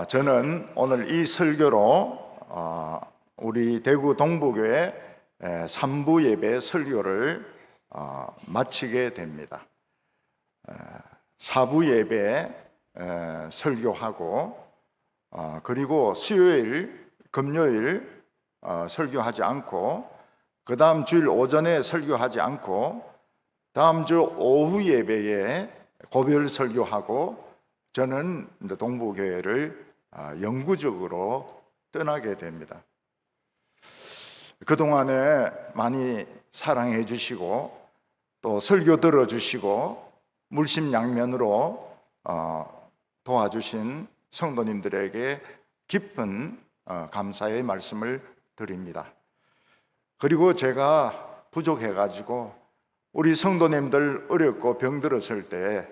저는 오늘 이 설교로 우리 대구 동부교회 3부 예배 설교를 마치게 됩니다. 4부 예배 설교하고 그리고 수요일, 금요일 설교하지 않고 그 다음 주일 오전에 설교하지 않고 다음 주 오후 예배에 고별 설교하고 저는 동부교회를 영구적으로 떠나게 됩니다. 그동안에 많이 사랑해 주시고 또 설교 들어주시고 물심양면으로 도와주신 성도님들에게 깊은 감사의 말씀을 드립니다. 그리고 제가 부족해가지고 우리 성도님들 어렵고 병들었을 때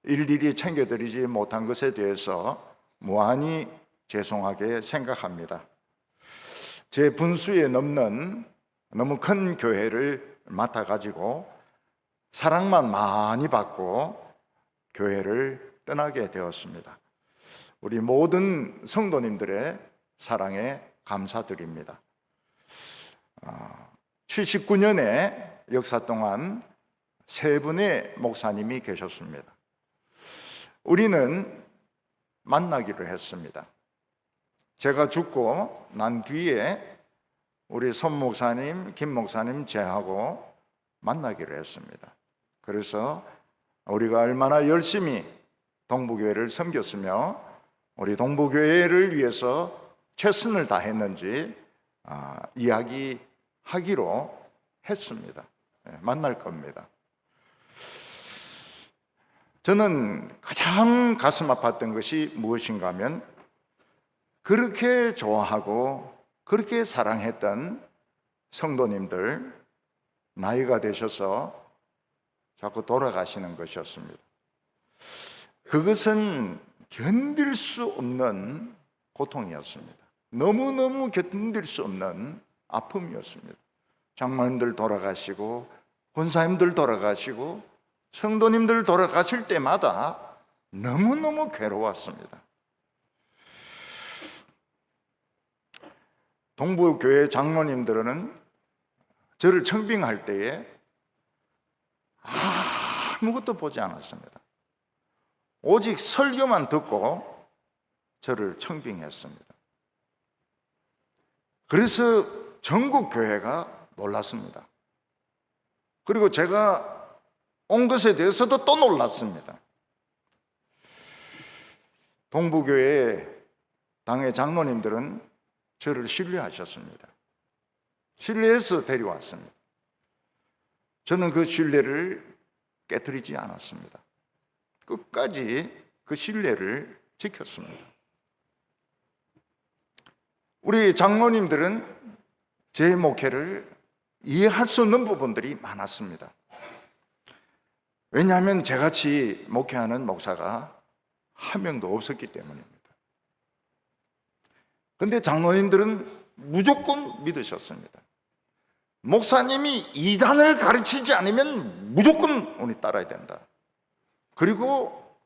일일이 챙겨드리지 못한 것에 대해서 무한히 죄송하게 생각합니다. 제 분수에 넘는 너무 큰 교회를 맡아가지고 사랑만 많이 받고 교회를 떠나게 되었습니다. 우리 모든 성도님들의 사랑에 감사드립니다. 79년의 역사 동안 세 분의 목사님이 계셨습니다. 우리는 만나기로 했습니다. 제가 죽고 난 뒤에 우리 손 목사님, 김 목사님 제하고 만나기로 했습니다. 그래서 우리가 얼마나 열심히 동부교회를 섬겼으며 우리 동부교회를 위해서 최선을 다했는지 이야기하기로 했습니다. 만날 겁니다. 저는 가장 가슴 아팠던 것이 무엇인가 하면 그렇게 좋아하고 그렇게 사랑했던 성도님들 나이가 되셔서 자꾸 돌아가시는 것이었습니다. 그것은 견딜 수 없는 고통이었습니다. 너무너무 견딜 수 없는 아픔이었습니다. 장로님들 돌아가시고 권사님들 돌아가시고 성도님들 돌아가실 때마다 너무너무 괴로웠습니다. 동부교회 장로님들은 저를 청빙할 때에 아무것도 보지 않았습니다. 오직 설교만 듣고 저를 청빙했습니다. 그래서 전국 교회가 놀랐습니다. 그리고 제가 온 것에 대해서도 또 놀랐습니다. 동부교회 당의 장로님들은 저를 신뢰하셨습니다. 신뢰해서 데려왔습니다. 저는 그 신뢰를 깨트리지 않았습니다. 끝까지 그 신뢰를 지켰습니다. 우리 장로님들은 제 목회를 이해할 수 없는 부분들이 많았습니다. 왜냐하면 저같이 목회하는 목사가 한 명도 없었기 때문입니다. 그런데 장로님들은 무조건 믿으셨습니다. 목사님이 이단을 가르치지 않으면 무조건 우리 따라야 된다. 그리고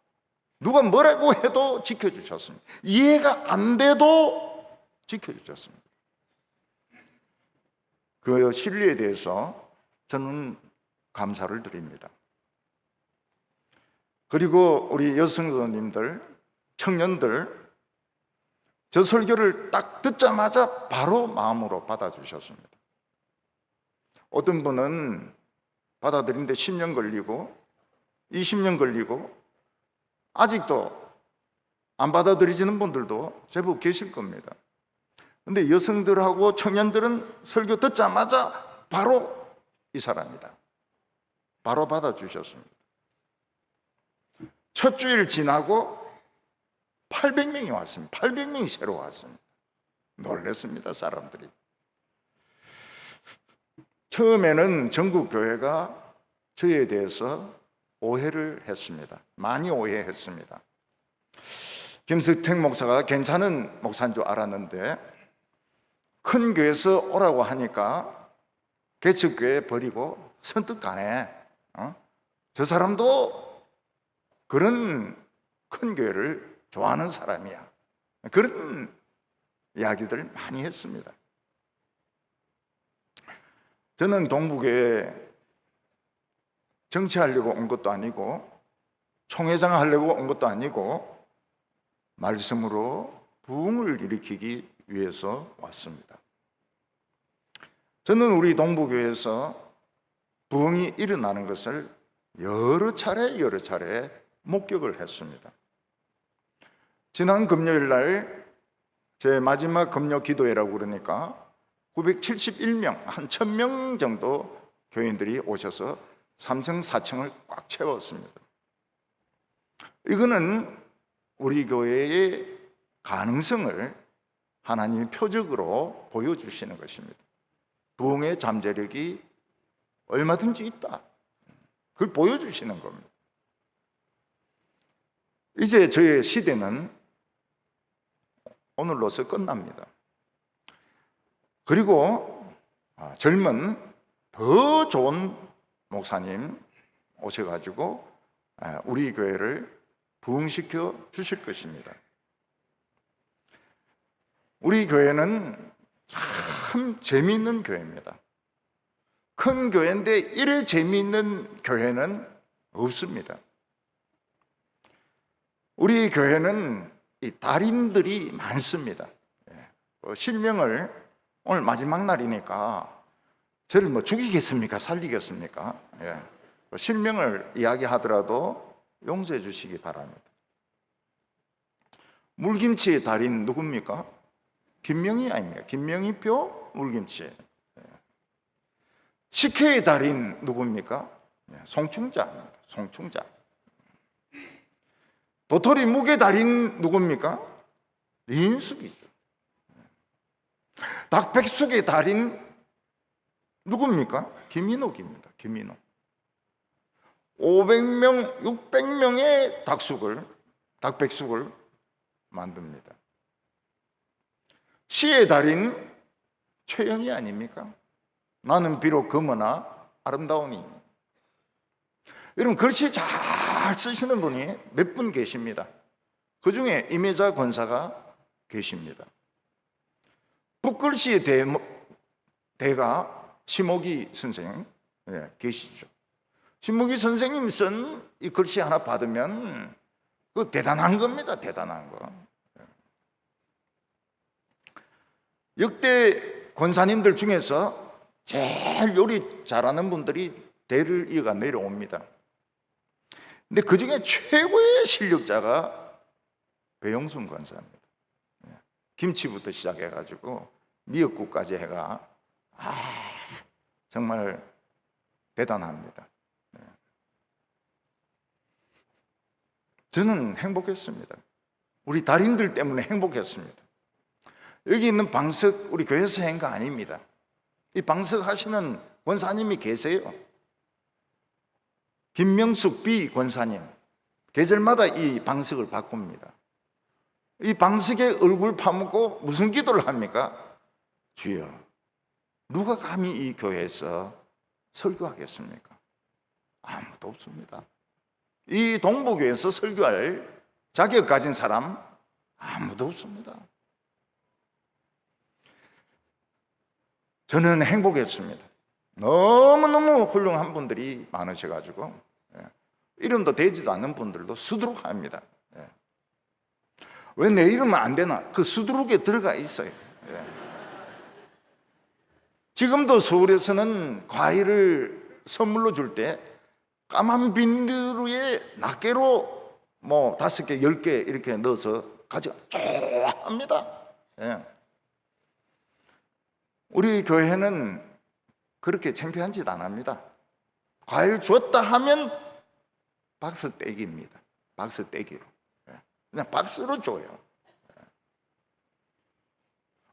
누가 뭐라고 해도 지켜주셨습니다. 이해가 안 돼도 지켜주셨습니다. 그 신뢰에 대해서 저는 감사를 드립니다. 그리고 우리 여성도님들, 청년들, 저 설교를 딱 듣자마자 바로 마음으로 받아주셨습니다. 어떤 분은 받아들이는데 10년 걸리고 20년 걸리고 아직도 안 받아들이지는 분들도 제법 계실 겁니다. 그런데 여성들하고 청년들은 설교 듣자마자 바로 이 사람이다. 바로 받아주셨습니다. 첫 주일 지나고 800명이 왔습니다. 800명이 새로 왔습니다. 놀랐습니다, 사람들이. 처음에는 전국교회가 저에 대해서 오해를 했습니다. 많이 오해했습니다. 김석택 목사가 괜찮은 목사인 줄 알았는데 큰 교회에서 오라고 하니까 개척교회 버리고 선뜻 가네. 저 사람도 그런 큰 교회를 좋아하는 사람이야. 그런 이야기들 많이 했습니다. 저는 동북에 정치하려고 온 것도 아니고 총회장 하려고 온 것도 아니고 말씀으로 부흥을 일으키기 위해서 왔습니다. 저는 우리 동북교회에서 부흥이 일어나는 것을 여러 차례 목격을 했습니다. 지난 금요일 날 제 마지막 금요 기도회라고 그러니까 971명, 한 1000명 정도 교인들이 오셔서 3층, 4층을 꽉 채웠습니다. 이거는 우리 교회의 가능성을 하나님이 표적으로 보여주시는 것입니다. 부흥의 잠재력이 얼마든지 있다. 그걸 보여주시는 겁니다. 이제 저의 시대는 오늘로서 끝납니다. 그리고 젊은 더 좋은 목사님 오셔가지고 우리 교회를 부흥시켜 주실 것입니다. 우리 교회는 참 재미있는 교회입니다. 큰 교회인데 이래 재미있는 교회는 없습니다. 우리 교회는 이 달인들이 많습니다. 실명을 오늘 마지막 날이니까 저를 뭐 죽이겠습니까? 살리겠습니까? 실명을 이야기하더라도 용서해 주시기 바랍니다. 물김치의 달인 누굽니까? 김명희 아닙니까? 김명희표 물김치. 식혜의 달인 누굽니까? 송충자입니다. 송충자. 도토리 묵의 달인 누굽니까? 이인숙이죠. 닭백숙의 달인 누굽니까? 김인옥입니다. 김인옥. 500명, 600명의 닭백숙을 만듭니다. 시의 달인 최영희 아닙니까? 나는 비록 검으나 아름다우니. 여러분 글씨 잘 쓰시는 분이 몇 분 계십니다. 그 중에 임혜자 권사가 계십니다. 붓글씨의 대가 심옥희 선생님 계시죠. 심옥희 선생님 쓴 이 글씨 하나 받으면 그 대단한 겁니다. 대단한 거. 역대 권사님들 중에서 제일 요리 잘하는 분들이 대를 이어가 내려옵니다. 근데 그 중에 최고의 실력자가 배용순 권사입니다. 김치부터 시작해가지고 미역국까지 해가 정말 대단합니다. 저는 행복했습니다. 우리 달인들 때문에 행복했습니다. 여기 있는 방석 우리 교회에서 한 거 아닙니다. 이 방석 하시는 권사님이 계세요. 김명숙 B 권사님. 계절마다 이 방석을 바꿉니다. 이 방석에 얼굴 파묻고 무슨 기도를 합니까? 주여, 누가 감히 이 교회에서 설교하겠습니까? 아무도 없습니다. 이 동북교회에서 설교할 자격 가진 사람 아무도 없습니다. 저는 행복했습니다. 너무너무 훌륭한 분들이 많으셔가지고 이름도 되지도 않는 분들도 수두룩합니다. 왜 내 이름은 안 되나? 그 수두룩에 들어가 있어요. 지금도 서울에서는 과일을 선물로 줄 때 까만 비닐에 낱개로 뭐 5개, 10개 이렇게 넣어서 가져가 좋아합니다. 우리 교회는 그렇게 창피한 짓 안 합니다. 과일 줬다 하면 박스 떼기입니다. 박스 떼기로. 그냥 박스로 줘요.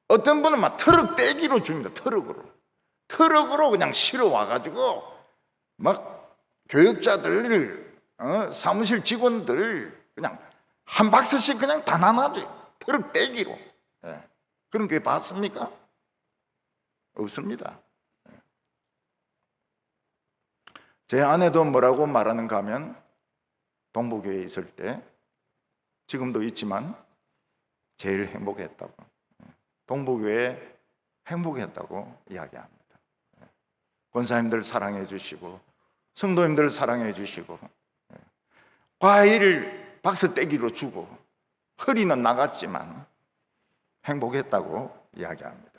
어떤 분은 막 트럭 떼기로 줍니다. 트럭으로 그냥 실어 와가지고 막 교역자들, 사무실 직원들 그냥 한 박스씩 그냥 다 나눠줘요. 트럭 떼기로. 그런 게 봤습니까? 없습니다. 제 아내도 뭐라고 말하는가 하면 동북교회에 있을 때 지금도 있지만 제일 행복했다고, 동부교회 행복했다고 이야기합니다. 권사님들 사랑해 주시고 성도님들 사랑해 주시고 과일 박스 떼기로 주고 허리는 나갔지만 행복했다고 이야기합니다.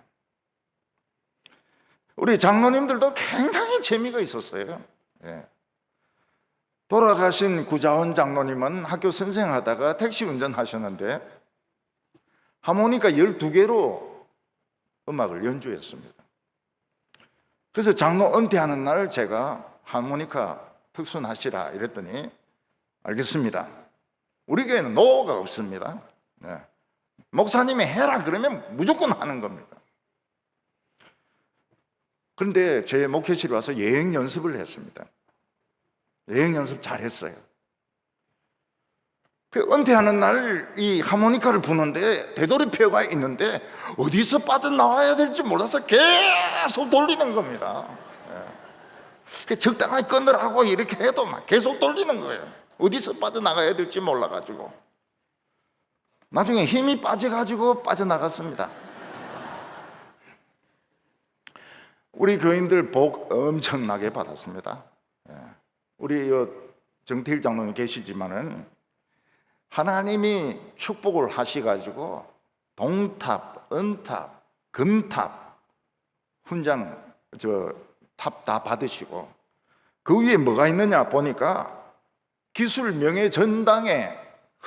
우리 장로님들도 굉장히 재미가 있었어요. 돌아가신 구자원 장로님은 학교 선생하다가 택시 운전하셨는데 하모니카 12개로 음악을 연주했습니다. 그래서 장로 은퇴하는 날 제가 하모니카 특순하시라 이랬더니 알겠습니다. 우리 교회는 노가 없습니다. 목사님이 해라 그러면 무조건 하는 겁니다. 그런데 제 목회실에 와서 예행 연습을 했습니다. 예행 연습 잘했어요. 그 은퇴하는 날 이 하모니카를 부는데 되돌이표가 있는데 어디서 빠져나와야 될지 몰라서 계속 돌리는 겁니다. 적당하게 끊으라고 이렇게 해도 막 계속 돌리는 거예요. 어디서 빠져나가야 될지 몰라가지고 나중에 힘이 빠져가지고 빠져나갔습니다. 우리 교인들 복 엄청나게 받았습니다. 우리 정태일 장로님 계시지만은 하나님이 축복을 하시가지고 동탑, 은탑, 금탑, 훈장, 탑 다 받으시고 그 위에 뭐가 있느냐 보니까 기술 명예 전당에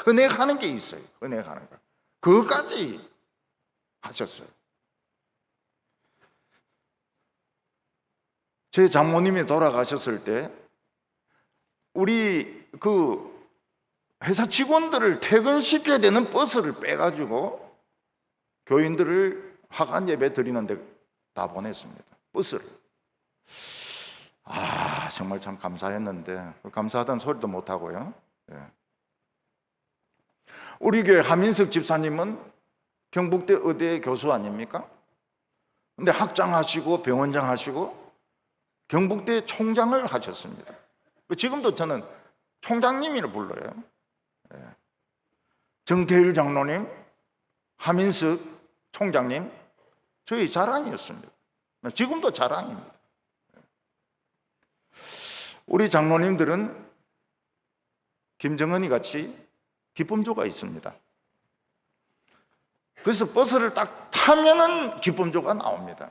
헌액하는 게 있어요. 헌액하는 거. 그거까지 하셨어요. 제 장모님이 돌아가셨을 때 우리 그 회사 직원들을 퇴근시켜야 되는 버스를 빼가지고 교인들을 화관 예배 드리는데 다 보냈습니다. 버스를. 정말 참 감사했는데 감사하다는 소리도 못하고요. 우리 교회 하민석 집사님은 경북대 의대 교수 아닙니까? 근데 학장하시고 병원장 하시고 경북대 총장을 하셨습니다. 지금도 저는 총장님이라 불러요. 정태일 장로님, 하민석 총장님, 저희 자랑이었습니다. 지금도 자랑입니다. 우리 장로님들은 김정은이 같이 기쁨조가 있습니다. 그래서 버스를 딱 타면은 기쁨조가 나옵니다.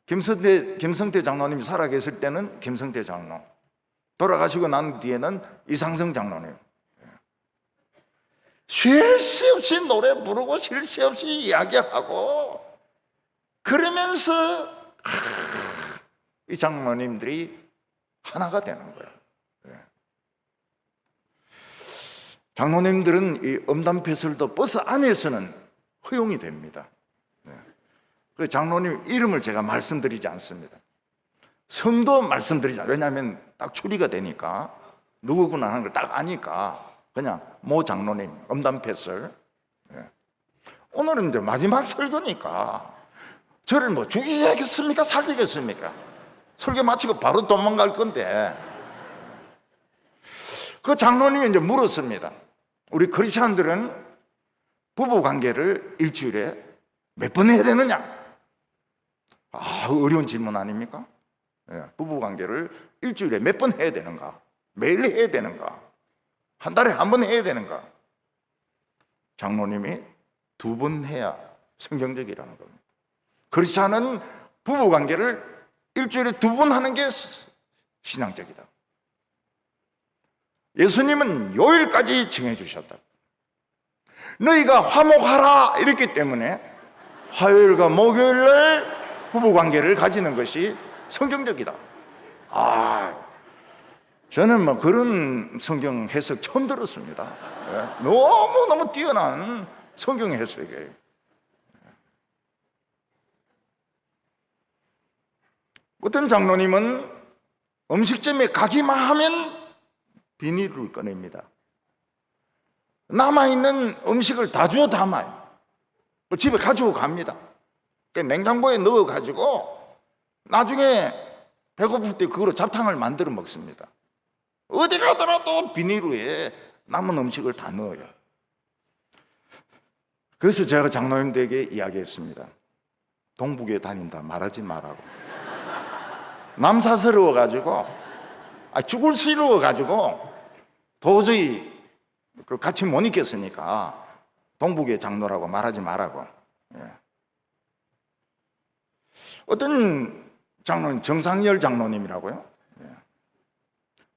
김성태 장로님이 살아계실 때는 김성태 장로, 돌아가시고 난 뒤에는 이상성 장로님. 쉴 새 없이 노래 부르고 쉴 새 없이 이야기하고 그러면서 이 장로님들이 하나가 되는 거예요. 장로님들은 이 음담패설도 버스 안에서는 허용이 됩니다. 그 장로님 이름을 제가 말씀드리지 않습니다. 성도 말씀드리지 않아요. 왜냐하면 딱 추리가 되니까 누구구나 하는 걸 딱 아니까 그냥 모 장로님 음담패설. 오늘은 이제 마지막 설교니까 저를 뭐 죽이겠습니까? 살리겠습니까? 설교 마치고 바로 도망갈 건데 그 장로님이 이제 물었습니다. 우리 크리스찬들은 부부 관계를 일주일에 몇 번 해야 되느냐? 어려운 질문 아닙니까? 부부 관계를 일주일에 몇 번 해야 되는가? 매일 해야 되는가? 한 달에 한 번 해야 되는가? 장로님이 2번 해야 성경적이라는 겁니다. 크리스찬은 부부 관계를 일주일에 2번 하는 게 신앙적이다. 예수님은 요일까지 정해주셨다. 너희가 화목하라 이랬기 때문에 화요일과 목요일날 부부관계를 가지는 것이 성경적이다. 저는 뭐 그런 성경 해석 처음 들었습니다. 너무너무 뛰어난 성경 해석이에요. 어떤 장로님은 음식점에 가기만 하면 비닐을 꺼냅니다. 남아있는 음식을 다 주워 담아요. 집에 가지고 갑니다. 냉장고에 넣어가지고 나중에 배고플 때 그거로 잡탕을 만들어 먹습니다. 어디 가더라도 비닐에 남은 음식을 다 넣어요. 그래서 제가 장로님들에게 이야기했습니다. 동북에 다닌다 말하지 말라고. 남사스러워가지고, 죽을스러워가지고 도저히 같이 못 있겠으니까 동북의 장로라고 말하지 말라고. 예. 어떤 장로님, 정상열 장로님이라고요. 예.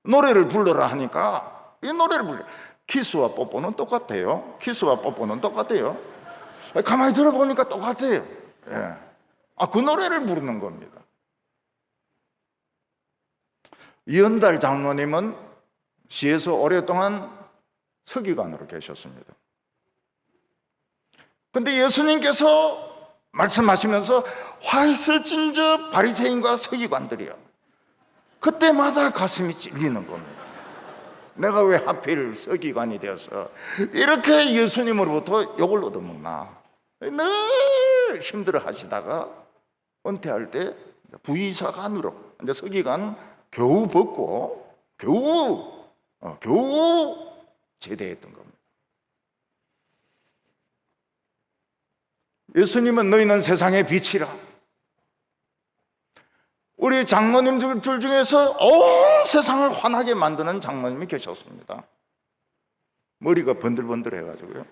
노래를 불러라 하니까 이 노래를 불러. 키스와 뽀뽀는 똑같아요. 키스와 뽀뽀는 똑같아요. 가만히 들어보니까 똑같아요. 예. 그 노래를 부르는 겁니다. 이은달 장로님은 시에서 오랫동안 서기관으로 계셨습니다. 근데 예수님께서 말씀하시면서 화 있을진저 바리새인과 서기관들이요. 그때마다 가슴이 찔리는 겁니다. 내가 왜 하필 서기관이 되어서 이렇게 예수님으로부터 욕을 얻어먹나. 늘 힘들어 하시다가 은퇴할 때 부의사관으로, 이제 서기관 겨우 벗고 겨우 제대했던 겁니다. 예수님은 너희는 세상의 빛이라. 우리 장로님들 중에서 온 세상을 환하게 만드는 장로님이 계셨습니다. 머리가 번들번들 해가지고요.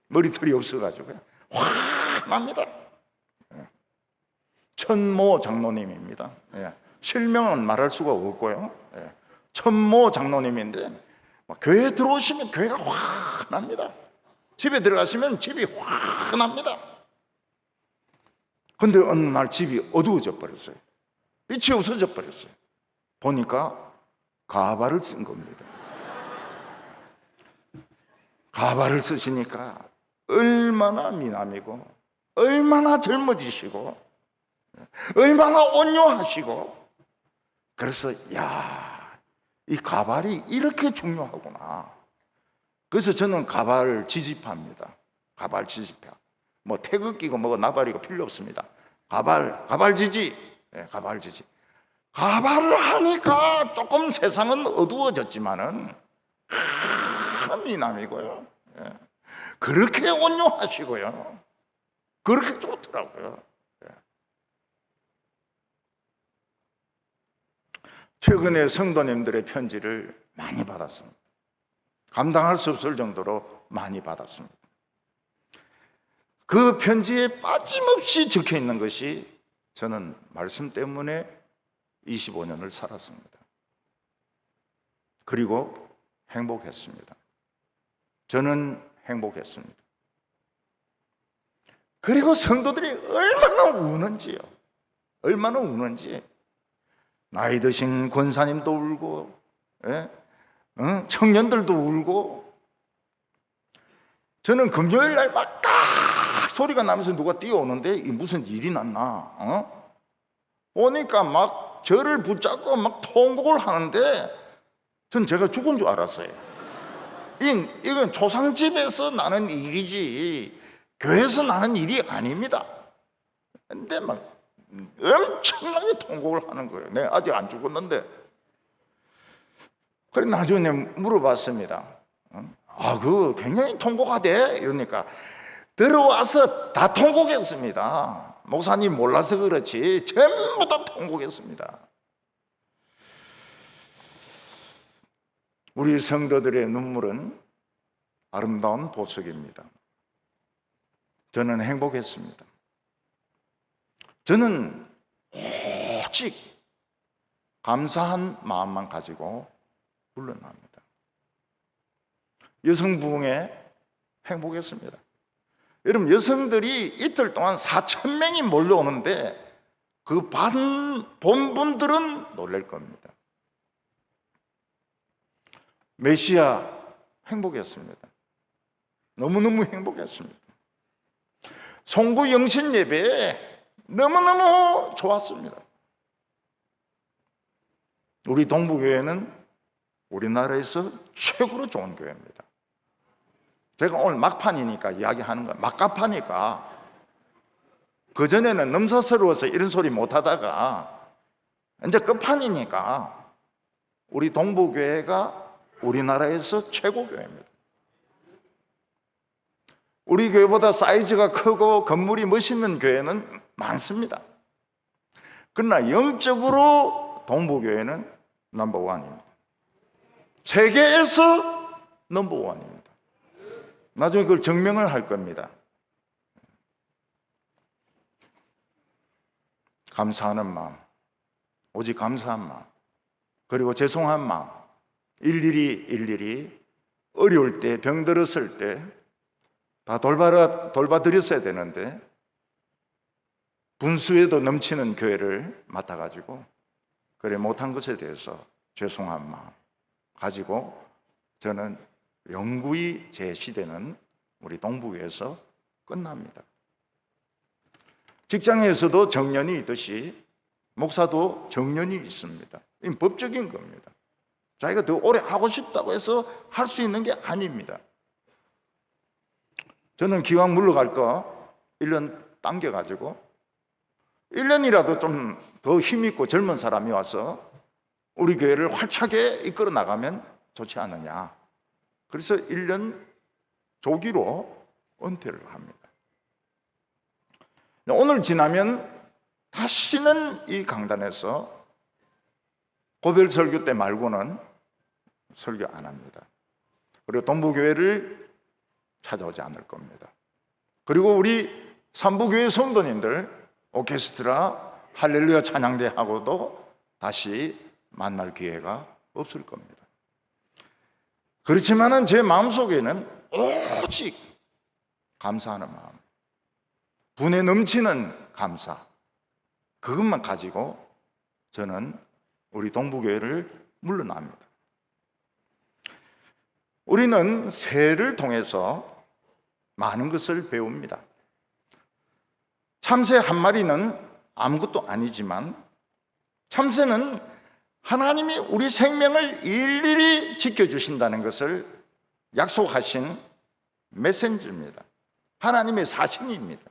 머리털이 없어가지고요. 환합니다. 천모 장로님입니다. 실명은 말할 수가 없고요. 천모 장로님인데 교회에 들어오시면 교회가 환합니다. 집에 들어가시면 집이 환합니다. 근데 어느 날 집이 어두워져 버렸어요. 빛이 없어져 버렸어요. 보니까 가발을 쓴 겁니다. 가발을 쓰시니까 얼마나 미남이고 얼마나 젊어지시고 얼마나 온유하시고. 그래서 이 가발이 이렇게 중요하구나. 그래서 저는 가발 지지파입니다. 가발 지지파. 뭐 태극기고 뭐고 나발이고 필요 없습니다. 가발 지지. 가발 지지. 가발을 하니까 조금 세상은 어두워졌지만은 큰 미남이고요. 그렇게 온유하시고요. 그렇게 좋더라고요. 최근에 성도님들의 편지를 많이 받았습니다. 감당할 수 없을 정도로 많이 받았습니다. 그 편지에 빠짐없이 적혀 있는 것이 저는 말씀 때문에 25년을 살았습니다. 그리고 행복했습니다. 저는 행복했습니다. 그리고 성도들이 얼마나 우는지요. 얼마나 우는지. 나이 드신 권사님도 울고, 청년들도 울고. 저는 금요일 날 막 소리가 나면서 누가 뛰어오는데 무슨 일이 났나? 오니까 막 저를 붙잡고 막 통곡을 하는데 전 제가 죽은 줄 알았어요. 이건 조상집에서 나는 일이지 교회에서 나는 일이 아닙니다. 근데 막 엄청나게 통곡을 하는 거예요. 내가 아직 안 죽었는데. 그래 나중에 물어봤습니다. 그거 굉장히 통곡하대. 이러니까 들어와서 다 통곡했습니다. 목사님 몰라서 그렇지 전부 다 통곡했습니다. 우리 성도들의 눈물은 아름다운 보석입니다. 저는 행복했습니다. 저는 오직 감사한 마음만 가지고 물러납니다. 여성 부흥에 행복했습니다. 여러분, 여성들이 이틀 동안 4,000명이 몰려오는데 그 본분들은 놀랄 겁니다. 메시아 행복했습니다. 너무너무 행복했습니다. 송구 영신 예배 너무너무 좋았습니다. 우리 동부교회는 우리나라에서 최고로 좋은 교회입니다. 제가 오늘 막판이니까 이야기하는 거예요. 막가파니까. 그전에는 넘사스러워서 이런 소리 못하다가 이제 끝판이니까 우리 동부교회가 우리나라에서 최고 교회입니다. 우리 교회보다 사이즈가 크고 건물이 멋있는 교회는 많습니다. 그러나 영적으로 동부교회는 넘버원입니다. 세계에서 넘버원입니다. 나중에 그걸 증명을 할 겁니다. 감사하는 마음, 오직 감사한 마음, 그리고 죄송한 마음, 일일이 어려울 때, 병들었을 때 다 돌봐드렸어야 되는데 분수에도 넘치는 교회를 맡아가지고 그래 못한 것에 대해서 죄송한 마음 가지고 저는 영구히 제 시대는 우리 동부교회에서 끝납니다. 직장에서도 정년이 있듯이 목사도 정년이 있습니다. 이건 법적인 겁니다. 자기가 더 오래 하고 싶다고 해서 할 수 있는 게 아닙니다. 저는 기왕 물러갈 거 1년 당겨가지고 1년이라도 좀 더 힘있고 젊은 사람이 와서 우리 교회를 활차게 이끌어 나가면 좋지 않느냐. 그래서 1년 조기로 은퇴를 합니다. 오늘 지나면 다시는 이 강단에서 고별 설교 때 말고는 설교 안 합니다. 그리고 동부교회를 찾아오지 않을 겁니다. 그리고 우리 삼부교회 성도님들 오케스트라 할렐루야 찬양대하고도 다시 만날 기회가 없을 겁니다. 그렇지만은 제 마음속에는 오직 감사하는 마음, 분에 넘치는 감사, 그것만 가지고 저는 우리 동부교회를 물러납니다. 우리는 새를 통해서 많은 것을 배웁니다. 참새 한 마리는 아무것도 아니지만 참새는 하나님이 우리 생명을 일일이 지켜주신다는 것을 약속하신 메신저입니다. 하나님의 사신입니다.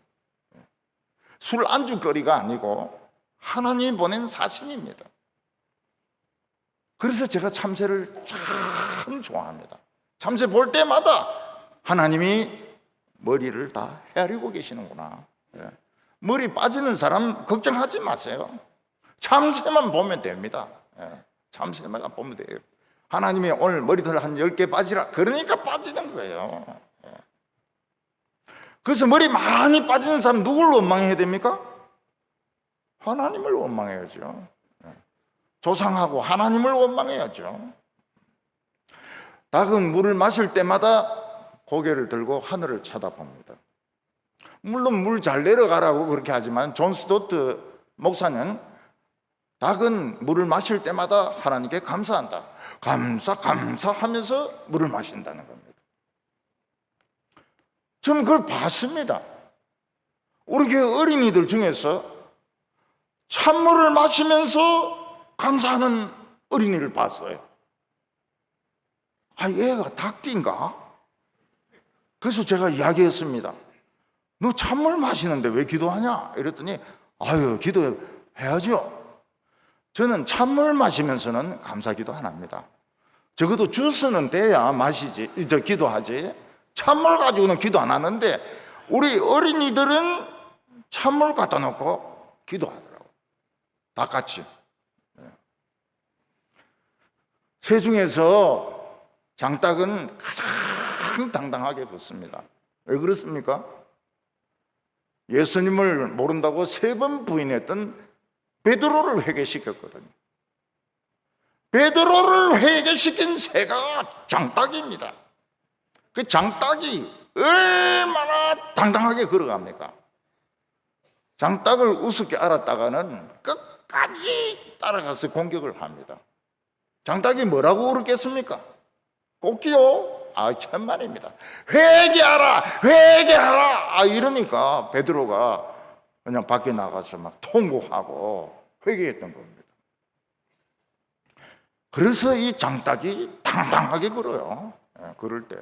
술 안주거리가 아니고 하나님이 보낸 사신입니다. 그래서 제가 참새를 참 좋아합니다. 참새 볼 때마다 하나님이 머리를 다 헤아리고 계시는구나. 머리 빠지는 사람 걱정하지 마세요. 참새만 보면 됩니다. 참새만 보면 돼요. 하나님이 오늘 머리털 한 10개 빠지라 그러니까 빠지는 거예요. 그래서 머리 많이 빠지는 사람 누굴 원망해야 됩니까? 하나님을 원망해야죠. 조상하고 하나님을 원망해야죠. 닭은 물을 마실 때마다 고개를 들고 하늘을 쳐다봅니다. 물론 물 잘 내려가라고 그렇게 하지만 존 스토트 목사는 닭은 물을 마실 때마다 하나님께 감사한다. 감사하면서 물을 마신다는 겁니다. 저는 그걸 봤습니다. 우리 교회 어린이들 중에서 찬물을 마시면서 감사하는 어린이를 봤어요. 아, 얘가 닭띠인가? 그래서 제가 이야기했습니다. 너 찬물 마시는데 왜 기도하냐? 이랬더니 아유, 기도해야죠. 저는 찬물 마시면서는 감사 기도 안 합니다. 적어도 주스는 돼야 마시지, 기도하지. 찬물 가지고는 기도 안 하는데 우리 어린이들은 찬물 갖다 놓고 기도하더라고요. 다 같이. 새 중에서 장닭은 가장 당당하게 걷습니다. 왜 그렇습니까? 예수님을 모른다고 3번 부인했던 베드로를 회개시켰거든요. 베드로를 회개시킨 새가 장닭입니다. 그 장닭이 얼마나 당당하게 걸어갑니까? 장닭을 우습게 알았다가는 끝까지 따라가서 공격을 합니다. 장닭이 뭐라고 울었겠습니까? 꼭지요? 아, 천만입니다. 회개하라! 이러니까 베드로가 그냥 밖에 나가서 막 통곡하고 회개했던 겁니다. 그래서 이 장닭이 당당하게 걸어요. 그럴 때.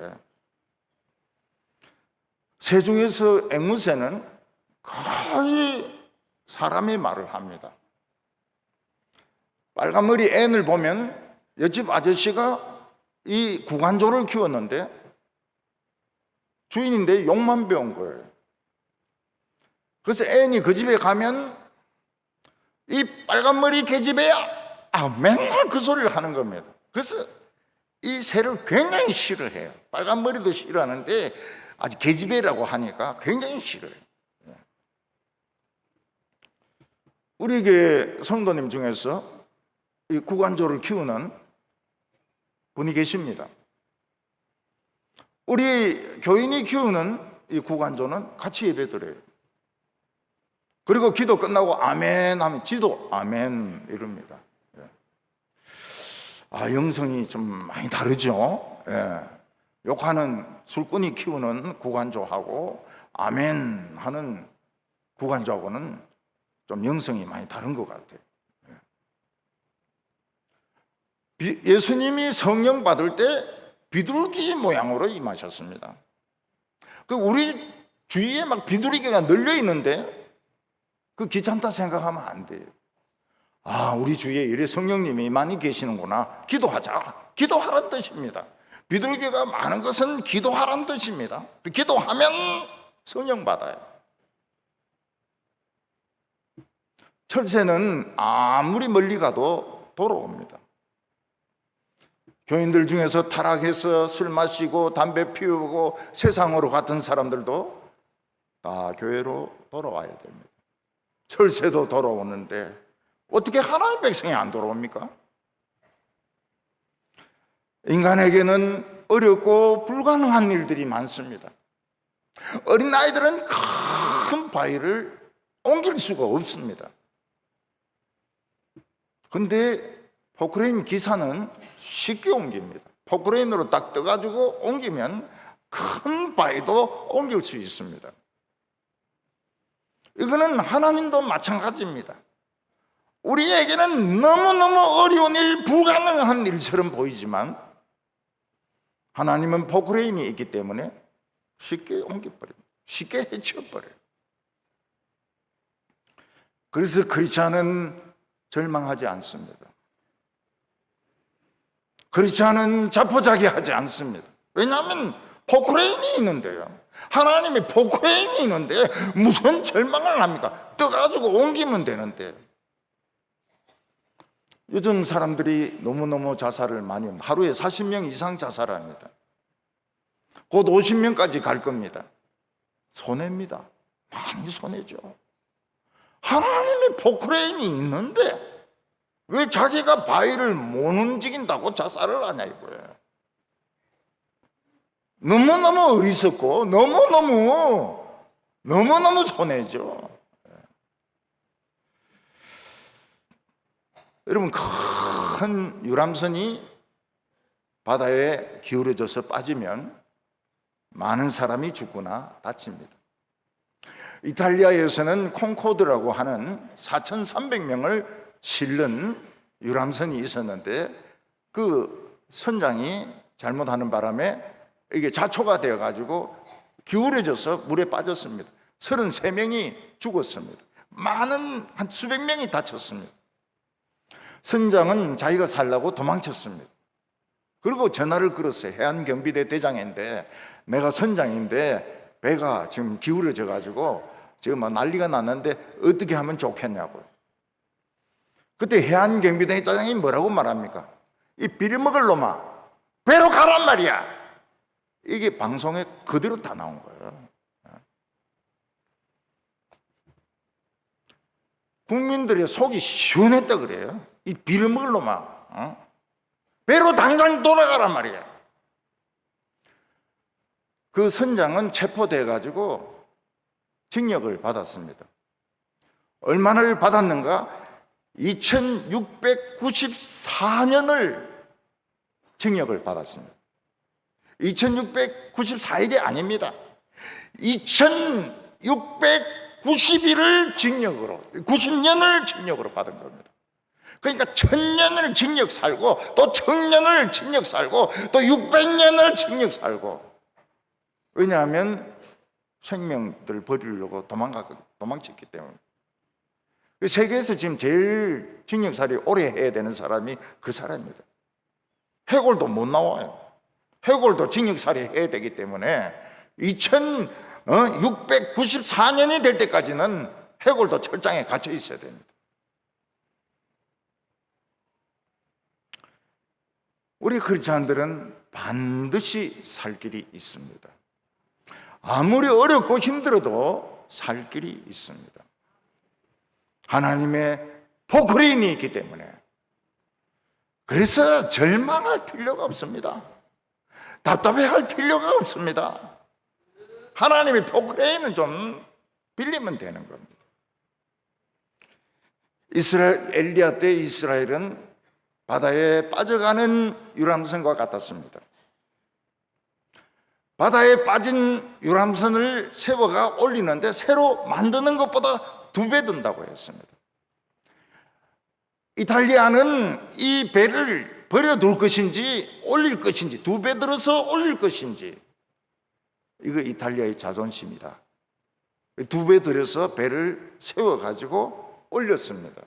새 중에서 앵무새는 거의 사람의 말을 합니다. 빨간머리 앤을 보면 옆집 아저씨가 이 구간조를 키웠는데 주인인데 욕만 배운 거예요. 그래서 앤이 그 집에 가면 이 빨간머리 계집애야, 맨날 그 소리를 하는 겁니다. 그래서 이 새를 굉장히 싫어해요. 빨간머리도 싫어하는데 아주 계집애라고 하니까 굉장히 싫어해요. 우리 교회 성도님 중에서 이 구간조를 키우는 분이 계십니다. 우리 교인이 키우는 이 구간조는 같이 예배드려요. 그리고 기도 끝나고 아멘 하면 지도 아멘 이럽니다. 영성이 좀 많이 다르죠. 욕하는 술꾼이 키우는 구간조하고 아멘 하는 구간조하고는 좀 영성이 많이 다른 것 같아요. 예수님이 성령 받을 때 비둘기 모양으로 임하셨습니다. 우리 주위에 막 비둘기가 널려 있는데 그 귀찮다 생각하면 안 돼요. 우리 주위에 이래 성령님이 많이 계시는구나. 기도하자. 기도하라는 뜻입니다. 비둘기가 많은 것은 기도하라는 뜻입니다. 기도하면 성령 받아요. 철새는 아무리 멀리 가도 돌아옵니다. 교인들 중에서 타락해서 술 마시고 담배 피우고 세상으로 갔던 사람들도 다 교회로 돌아와야 됩니다. 철새도 돌아오는데 어떻게 하나님의 백성이 안 돌아옵니까? 인간에게는 어렵고 불가능한 일들이 많습니다. 어린 아이들은 큰 바위를 옮길 수가 없습니다. 근데 포크레인 기사는 쉽게 옮깁니다. 포크레인으로 딱 떠가지고 옮기면 큰 바위도 옮길 수 있습니다. 이거는 하나님도 마찬가지입니다. 우리에게는 너무너무 어려운 일, 불가능한 일처럼 보이지만 하나님은 포크레인이 있기 때문에 쉽게 옮겨버립니다. 쉽게 해쳐버려요. 그래서 크리스찬은 절망하지 않습니다. 크리스찬은 자포자기하지 않습니다. 왜냐하면 포크레인이 있는데요. 하나님이 포크레인이 있는데 무슨 절망을 합니까? 떠가지고 옮기면 되는데. 요즘 사람들이 너무너무 자살을 많이 합니다. 하루에 40명 이상 자살합니다. 곧 50명까지 갈 겁니다. 손해입니다. 많이 손해죠. 하나님의 포크레인이 있는데 왜 자기가 바위를 못 움직인다고 자살을 하냐 이거예요. 너무너무 어리석고 너무너무 손해죠. 여러분, 큰 유람선이 바다에 기울어져서 빠지면 많은 사람이 죽거나 다칩니다. 이탈리아에서는 콩코드라고 하는 4,300명을 실는 유람선이 있었는데 그 선장이 잘못하는 바람에 이게 자초가 되어가지고 기울어져서 물에 빠졌습니다. 33명이 죽었습니다. 한 수백 명이 다쳤습니다. 선장은 자기가 살려고 도망쳤습니다. 그리고 전화를 걸었어요. 해안경비대 대장인데 내가 선장인데 배가 지금 기울어져 가지고 지금 막 난리가 났는데 어떻게 하면 좋겠냐고요. 그때 해안경비대 대장이 뭐라고 말합니까? 이 비려먹을 놈아 배로 가란 말이야. 이게 방송에 그대로 다 나온 거예요. 국민들의 속이 시원했다 그래요. 이 비려먹을 놈아 배로 당장 돌아가란 말이야. 그 선장은 체포돼 가지고 징역을 받았습니다. 얼마나 받았는가? 2694년을 징역을 받았습니다. 2694일이 아닙니다. 2690일을 징역으로, 90년을 징역으로 받은 겁니다. 그러니까 1000년을 징역 살고 또 1000년을 징역 살고 또 600년을 징역 살고. 왜냐하면 생명들 버리려고 도망쳤기 때문에. 세계에서 지금 제일 징역살이 오래 해야 되는 사람이 그 사람입니다. 해골도 못 나와요. 해골도 징역살이 해야 되기 때문에 2694년이 될 때까지는 해골도 철장에 갇혀 있어야 됩니다. 우리 크리스찬들은 반드시 살 길이 있습니다. 아무리 어렵고 힘들어도 살 길이 있습니다. 하나님의 포크레인이 있기 때문에. 그래서 절망할 필요가 없습니다. 답답해할 필요가 없습니다. 하나님의 포크레인은 좀 빌리면 되는 겁니다. 엘리야 때 이스라엘은 바다에 빠져가는 유람선과 같았습니다. 바다에 빠진 유람선을 세워가 올리는데 새로 만드는 것보다 2배 든다고 했습니다. 이탈리아는 이 배를 버려둘 것인지 올릴 것인지, 2배 들어서 올릴 것인지, 이거 이탈리아의 자존심이다. 2배 들여서 배를 세워가지고 올렸습니다.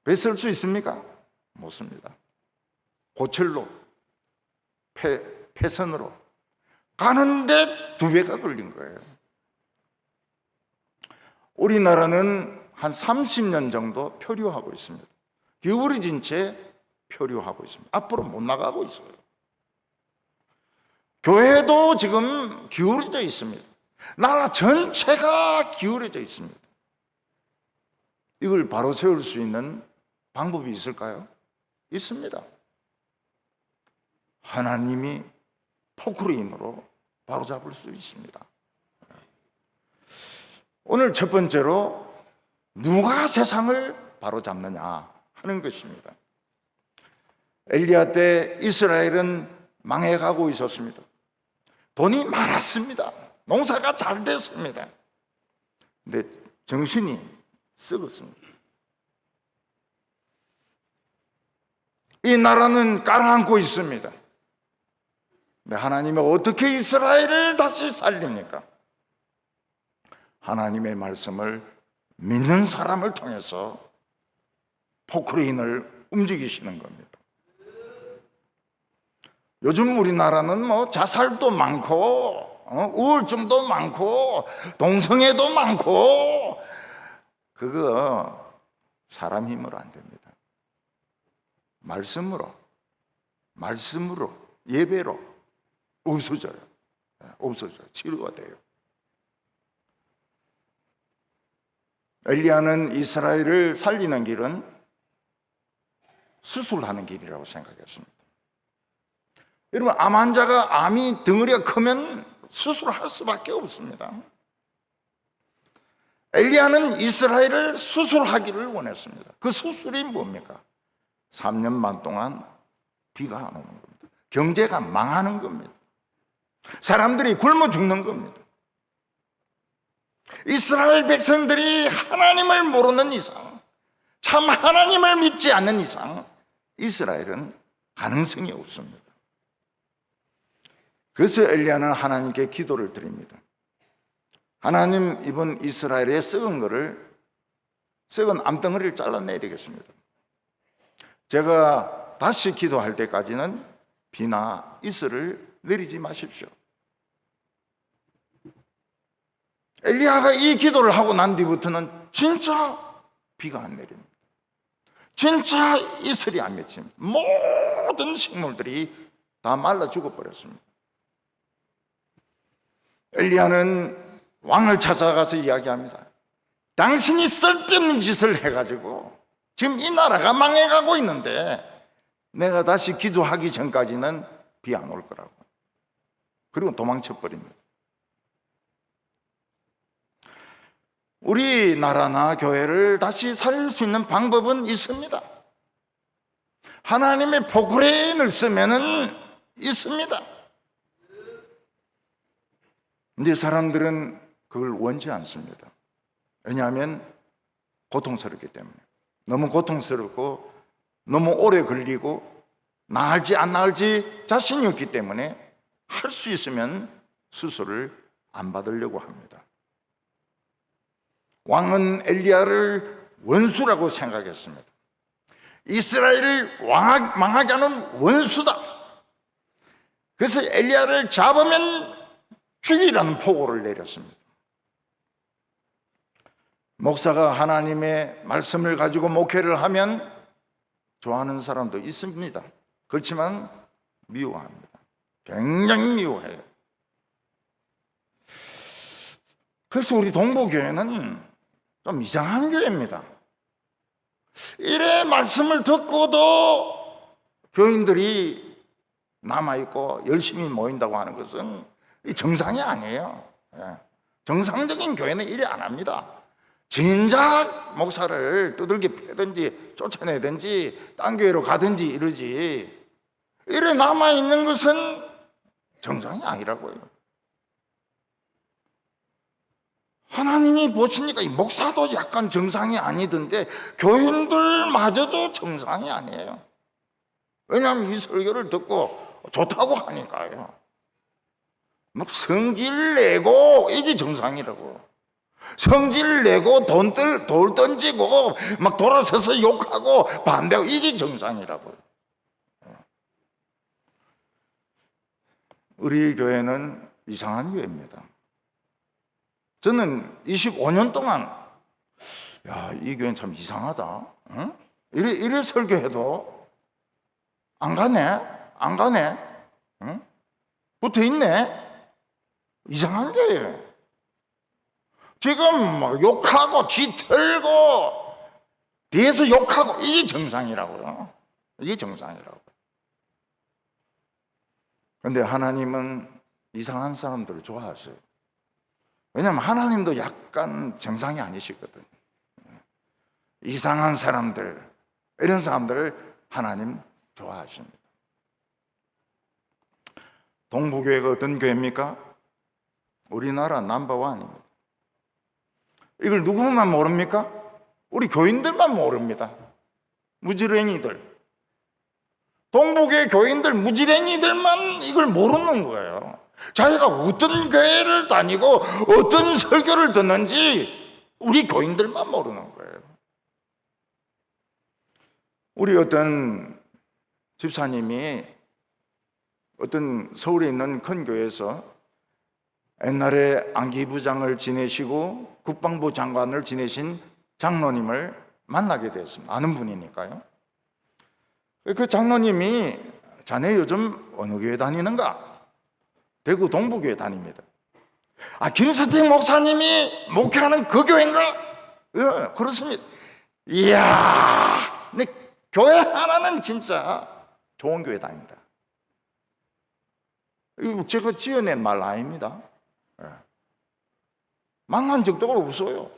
배 쓸 수 있습니까? 못 씁니다. 고철로, 패선으로 가는데 2배가 걸린 거예요. 우리나라는 한 30년 정도 표류하고 있습니다. 기울어진 채 표류하고 있습니다. 앞으로 못 나가고 있어요. 교회도 지금 기울어져 있습니다. 나라 전체가 기울어져 있습니다. 이걸 바로 세울 수 있는 방법이 있을까요? 있습니다. 하나님이 포크레인으로 바로잡을 수 있습니다. 오늘 첫 번째로 누가 세상을 바로잡느냐 하는 것입니다. 엘리야 때 이스라엘은 망해가고 있었습니다. 돈이 많았습니다. 농사가 잘 됐습니다. 근데 정신이 썩었습니다. 이 나라는 깔아앉고 있습니다. 근데 하나님이 어떻게 이스라엘을 다시 살립니까? 하나님의 말씀을 믿는 사람을 통해서 포크레인을 움직이시는 겁니다. 요즘 우리나라는 뭐 자살도 많고 우울증도 많고 동성애도 많고, 그거 사람 힘으로 안 됩니다. 말씀으로 예배로 없어져요. 치료가 돼요. 엘리야는 이스라엘을 살리는 길은 수술하는 길이라고 생각했습니다. 여러분, 암 환자가 암이 덩어리가 크면 수술할 수밖에 없습니다. 엘리야는 이스라엘을 수술하기를 원했습니다. 그 수술이 뭡니까? 3년 반 동안 비가 안 오는 겁니다. 경제가 망하는 겁니다. 사람들이 굶어 죽는 겁니다. 이스라엘 백성들이 하나님을 모르는 이상, 참 하나님을 믿지 않는 이상 이스라엘은 가능성이 없습니다. 그래서 엘리야는 하나님께 기도를 드립니다. 하나님, 이번 이스라엘의 썩은 암덩어리를 잘라내야 되겠습니다. 제가 다시 기도할 때까지는 비나 이슬을 내리지 마십시오. 엘리야가 이 기도를 하고 난 뒤부터는 진짜 비가 안 내립니다. 진짜 이슬이 안 맺힙니다. 모든 식물들이 다 말라 죽어버렸습니다. 엘리야는 왕을 찾아가서 이야기합니다. 당신이 쓸데없는 짓을 해가지고 지금 이 나라가 망해가고 있는데 내가 다시 기도하기 전까지는 비 안 올 거라고. 그리고 도망쳐버립니다. 우리나라나 교회를 다시 살릴 수 있는 방법은 있습니다. 하나님의 포크레인을 쓰면은 있습니다. 근데 사람들은 그걸 원치 않습니다. 왜냐하면 고통스럽기 때문에. 너무 고통스럽고 너무 오래 걸리고 나을지 안 나을지 자신이 없기 때문에 할 수 있으면 수술을 안 받으려고 합니다. 왕은 엘리야를 원수라고 생각했습니다. 이스라엘을 망하게 하는 원수다. 그래서 엘리야를 잡으면 죽이라는 포고를 내렸습니다. 목사가 하나님의 말씀을 가지고 목회를 하면 좋아하는 사람도 있습니다. 그렇지만 미워합니다. 굉장히 미워해요. 그래서 우리 동부교회는 좀 이상한 교회입니다. 이래 말씀을 듣고도 교인들이 남아있고 열심히 모인다고 하는 것은 정상이 아니에요. 정상적인 교회는 이래 안 합니다. 진작 목사를 두들겨 패든지 쫓아내든지 딴 교회로 가든지 이러지, 이래 남아있는 것은 정상이 아니라고요. 하나님이 보시니까 이 목사도 약간 정상이 아니던데 교인들마저도 정상이 아니에요. 왜냐하면 이 설교를 듣고 좋다고 하니까요. 막 성질 내고 이게 정상이라고. 성질 내고 돌 던지고 막 돌아서서 욕하고 반대하고 이게 정상이라고요. 우리 교회는 이상한 교회입니다. 저는 25년 동안 이 교회는 참 이상하다. 응? 이래 설교해도 안 가네. 응? 붙어 있네. 이상한 교회예요. 지금 막 욕하고 쥐털고 뒤에서 욕하고 이게 정상이라고요. 이게 정상이라고. 그런데 하나님은 이상한 사람들을 좋아하세요. 왜냐하면 하나님도 약간 정상이 아니시거든요. 이상한 사람들, 이런 사람들을 하나님 좋아하십니다. 동부교회가 어떤 교회입니까? 우리나라 넘버원입니다. 이걸 누구만 모릅니까? 우리 교인들만 모릅니다. 무지랭이들. 동부교회 교인들, 무지랭이들만 이걸 모르는 거예요. 자기가 어떤 교회를 다니고 어떤 설교를 듣는지 우리 교인들만 모르는 거예요. 우리 어떤 집사님이 어떤 서울에 있는 큰 교회에서 옛날에 안기부장을 지내시고 국방부 장관을 지내신 장로님을 만나게 되었습니다. 아는 분이니까요. 그 장로님이 자네 요즘 어느 교회 다니는가? 대구 동부교회 다닙니다. 김서택 목사님이 목회하는 그 교회인가? 예, 그렇습니다. 이야, 근데 교회 하나는 진짜 좋은 교회 다닙니다. 이거 제가 지어낸 말 아닙니다. 만난 적도 없어요.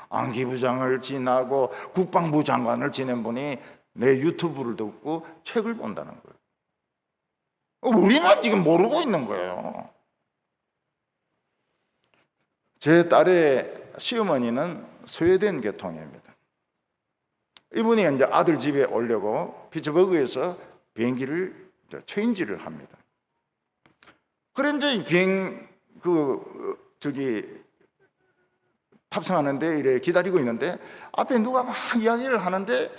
안기부장을 지나고 국방부 장관을 지낸 분이 내 유튜브를 듣고 책을 본다는 거예요. 우리만 지금 모르고 있는 거예요. 제 딸의 시어머니는 스웨덴 계통입니다. 이분이 이제 아들 집에 오려고 피츠버그에서 비행기를 체인지를 합니다. 그래 이제 탑승하는데 이래 기다리고 있는데 앞에 누가 막 이야기를 하는데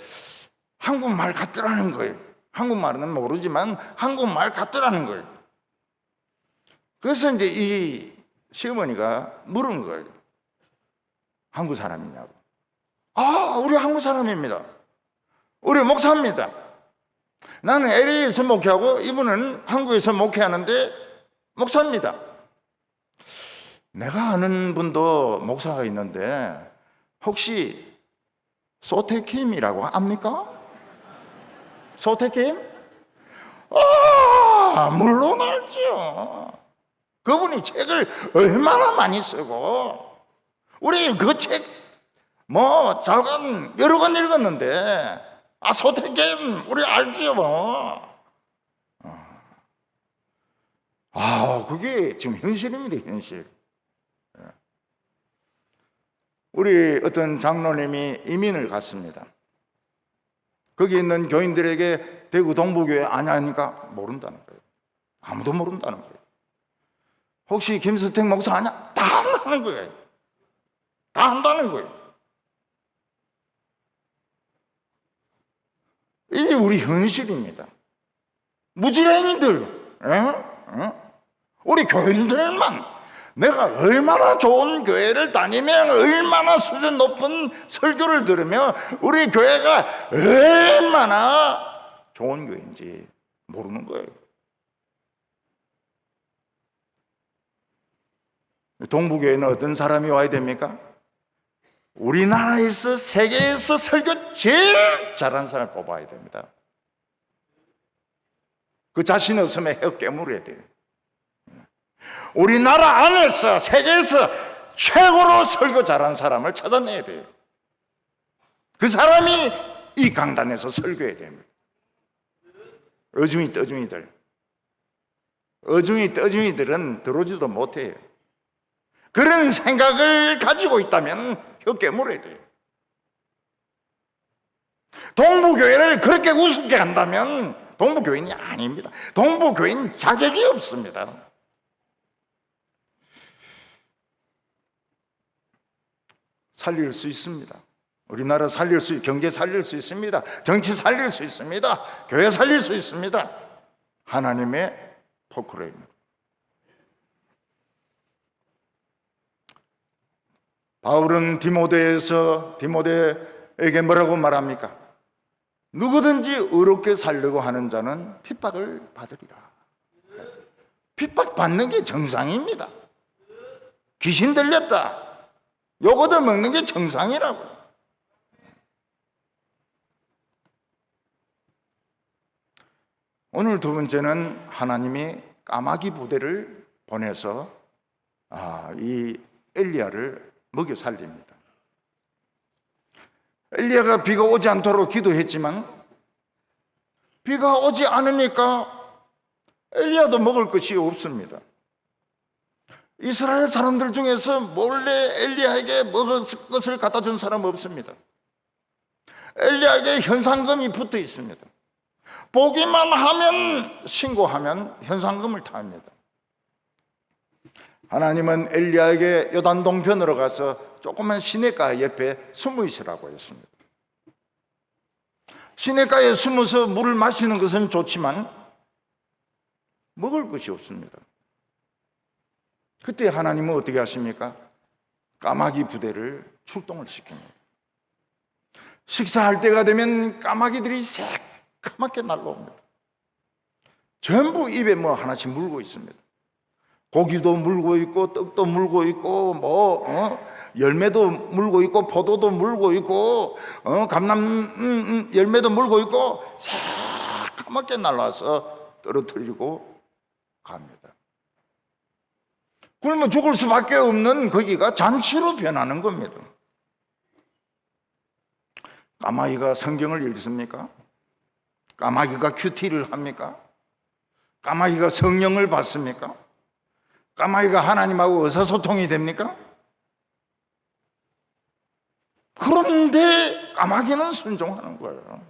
한국말 같더라는 거예요. 한국말은 모르지만 한국말 같더라는 거예요. 그래서 이제 이 시어머니가 물은 거예요. 한국 사람이냐고. 우리 한국 사람입니다. 우리 목사입니다. 나는 LA에서 목회하고 이분은 한국에서 목회하는데 목사입니다. 내가 아는 분도 목사가 있는데 혹시 소태킴이라고 압니까? 소태킴? 물론 알죠. 그분이 책을 얼마나 많이 쓰고 우리 그 책 작은 여러 권 읽었는데 소태킴 우리 알죠 그게 지금 현실입니다. 현실. 우리 어떤 장로님이 이민을 갔습니다. 거기 있는 교인들에게 대구 동부교회 아냐니까 모른다는 거예요. 아무도 모른다는 거예요. 혹시 김서택 목사 아냐? 다 안다는 거예요. 다 안다는 거예요. 이게 우리 현실입니다. 무지랭이들, 우리 교인들만 내가 얼마나 좋은 교회를 다니면 얼마나 수준 높은 설교를 들으며 우리 교회가 얼마나 좋은 교회인지 모르는 거예요. 동부교회는 어떤 사람이 와야 됩니까? 우리나라에서 세계에서 설교 제일 잘하는 사람을 뽑아야 됩니다. 그 자신 없으면 혀 깨물어야 돼요. 우리나라 안에서 세계에서 최고로 설교 잘하는 사람을 찾아내야 돼요. 그 사람이 이 강단에서 설교해야 됩니다. 어중이 떠중이들은 들어오지도 못해요. 그런 생각을 가지고 있다면 혀 깨물어야 돼요. 동부교회를 그렇게 우습게 한다면 동부교인이 아닙니다. 동부교인 자격이 없습니다. 살릴 수 있습니다. 우리나라 살릴 수, 경제 살릴 수 있습니다. 정치 살릴 수 있습니다. 교회 살릴 수 있습니다. 하나님의 포크레입니다. 바울은 디모데에게 뭐라고 말합니까? 누구든지 의롭게 살려고 하는 자는 핍박을 받으리라. 핍박받는 게 정상입니다. 귀신 들렸다, 요거도 먹는 게 정상이라고요. 오늘 두 번째는 하나님이 까마귀 부대를 보내서 이 엘리야를 먹여 살립니다. 엘리야가 비가 오지 않도록 기도했지만 비가 오지 않으니까 엘리야도 먹을 것이 없습니다. 이스라엘 사람들 중에서 몰래 엘리야에게 먹을 것을 갖다 준 사람 없습니다. 엘리야에게 현상금이 붙어 있습니다. 보기만 하면, 신고하면 현상금을 탑니다. 하나님은 엘리야에게 요단 동편으로 가서 조그만 시냇가 옆에 숨어 있으라고 했습니다. 시냇가에 숨어서 물을 마시는 것은 좋지만 먹을 것이 없습니다. 그때 하나님은 어떻게 하십니까? 까마귀 부대를 출동을 시킵니다. 식사할 때가 되면 까마귀들이 새까맣게 날라옵니다. 전부 입에 뭐 하나씩 물고 있습니다. 고기도 물고 있고 떡도 물고 있고 열매도 물고 있고 포도도 물고 있고 감람 열매도 물고 있고 새까맣게 날라와서 떨어뜨리고 갑니다. 그러면 죽을 수밖에 없는 거기가 잔치로 변하는 겁니다. 까마귀가 성경을 읽습니까? 까마귀가 큐티를 합니까? 까마귀가 성령을 받습니까? 까마귀가 하나님하고 의사소통이 됩니까? 그런데 까마귀는 순종하는 거예요.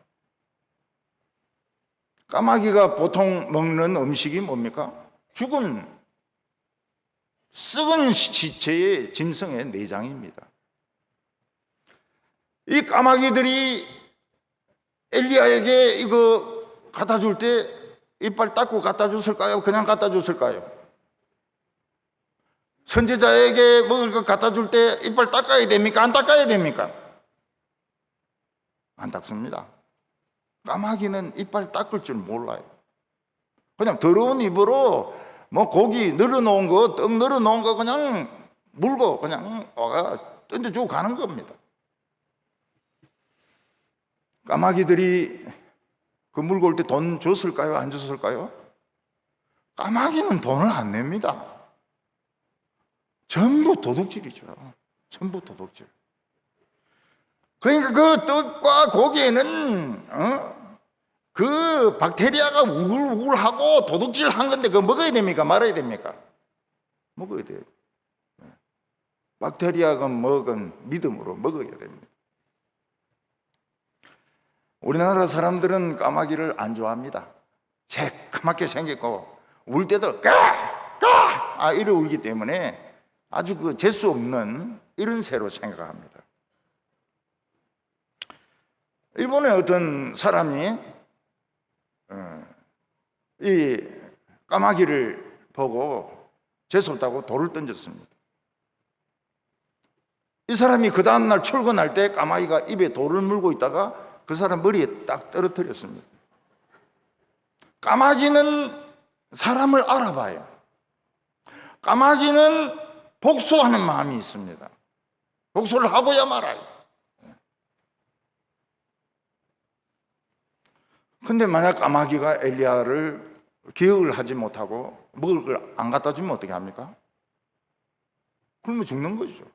까마귀가 보통 먹는 음식이 뭡니까? 썩은 시체의 짐승의 내장입니다. 이 까마귀들이 엘리야에게 이거 갖다 줄 때 이빨 닦고 갖다 줬을까요? 그냥 갖다 줬을까요? 선지자에게 먹을 것 갖다 줄 때 이빨 닦아야 됩니까? 안 닦아야 됩니까? 안 닦습니다. 까마귀는 이빨 닦을 줄 몰라요. 그냥 더러운 입으로 뭐 고기 늘어놓은 거, 떡 늘어놓은 거 그냥 물고 그냥 던져주고 가는 겁니다. 까마귀들이 그 물고 올 때 돈 줬을까요? 안 줬을까요? 까마귀는 돈을 안 냅니다. 전부 도둑질이죠. 전부 도둑질. 그러니까 그 떡과 고기에는 그 박테리아가 우글우글하고 도둑질 한 건데 그거 먹어야 됩니까? 말아야 됩니까? 먹어야 돼요. 박테리아가 먹은 믿음으로 먹어야 됩니다. 우리나라 사람들은 까마귀를 안 좋아합니다. 새까맣게 생겼고 울 때도 까! 이래 울기 때문에 아주 그 재수 없는 이런 새로 생각합니다. 일본의 어떤 사람이 이 까마귀를 보고 재수없다고 돌을 던졌습니다. 이 사람이 그 다음날 출근할 때 까마귀가 입에 돌을 물고 있다가 그 사람 머리에 딱 떨어뜨렸습니다. 까마귀는 사람을 알아봐요. 까마귀는 복수하는 마음이 있습니다. 복수를 하고야 말아요. 근데 만약 까마귀가 엘리야를 기억을 하지 못하고 먹을 걸 안 갖다 주면 어떻게 합니까? 그러면 죽는 거죠.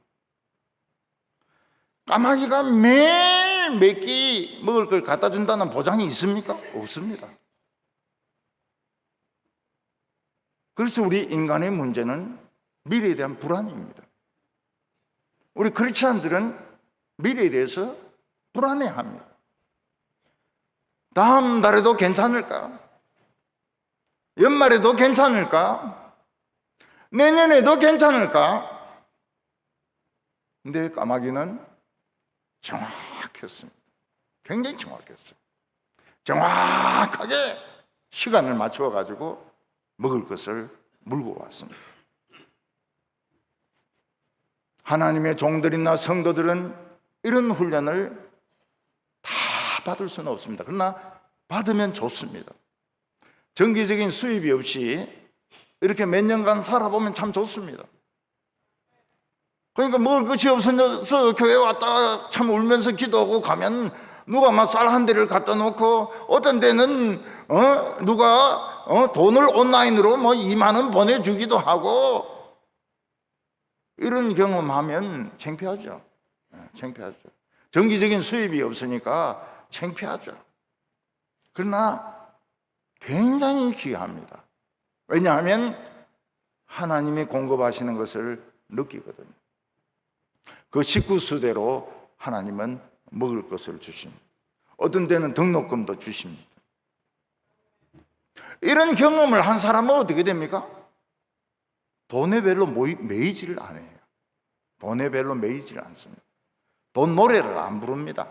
까마귀가 매일 몇 끼 먹을 걸 갖다 준다는 보장이 있습니까? 없습니다. 그래서 우리 인간의 문제는 미래에 대한 불안입니다. 우리 크리스찬들은 미래에 대해서 불안해합니다. 다음 달에도 괜찮을까? 연말에도 괜찮을까? 내년에도 괜찮을까? 근데 까마귀는 정확했습니다. 굉장히 정확했어요. 정확하게 시간을 맞추어 가지고 먹을 것을 물고 왔습니다. 하나님의 종들이나 성도들은 이런 훈련을 다 받을 수는 없습니다. 그러나 받으면 좋습니다. 정기적인 수입이 없이 이렇게 몇 년간 살아보면 참 좋습니다. 그러니까 먹을 것이 없어서 교회 왔다가 참 울면서 기도하고 가면 누가 막 쌀 한 대를 갖다 놓고 어떤 데는 누가 돈을 온라인으로 뭐 2만 원 보내주기도 하고 이런 경험하면 창피하죠. 창피하죠. 정기적인 수입이 없으니까 창피하죠. 그러나 굉장히 귀합니다. 왜냐하면 하나님이 공급하시는 것을 느끼거든요. 그 식구수대로 하나님은 먹을 것을 주십니다. 어떤 데는 등록금도 주십니다. 이런 경험을 한 사람은 어떻게 됩니까? 돈에 별로 매이지를 않아요. 돈에 별로 매이지를 않습니다. 돈 노래를 안 부릅니다.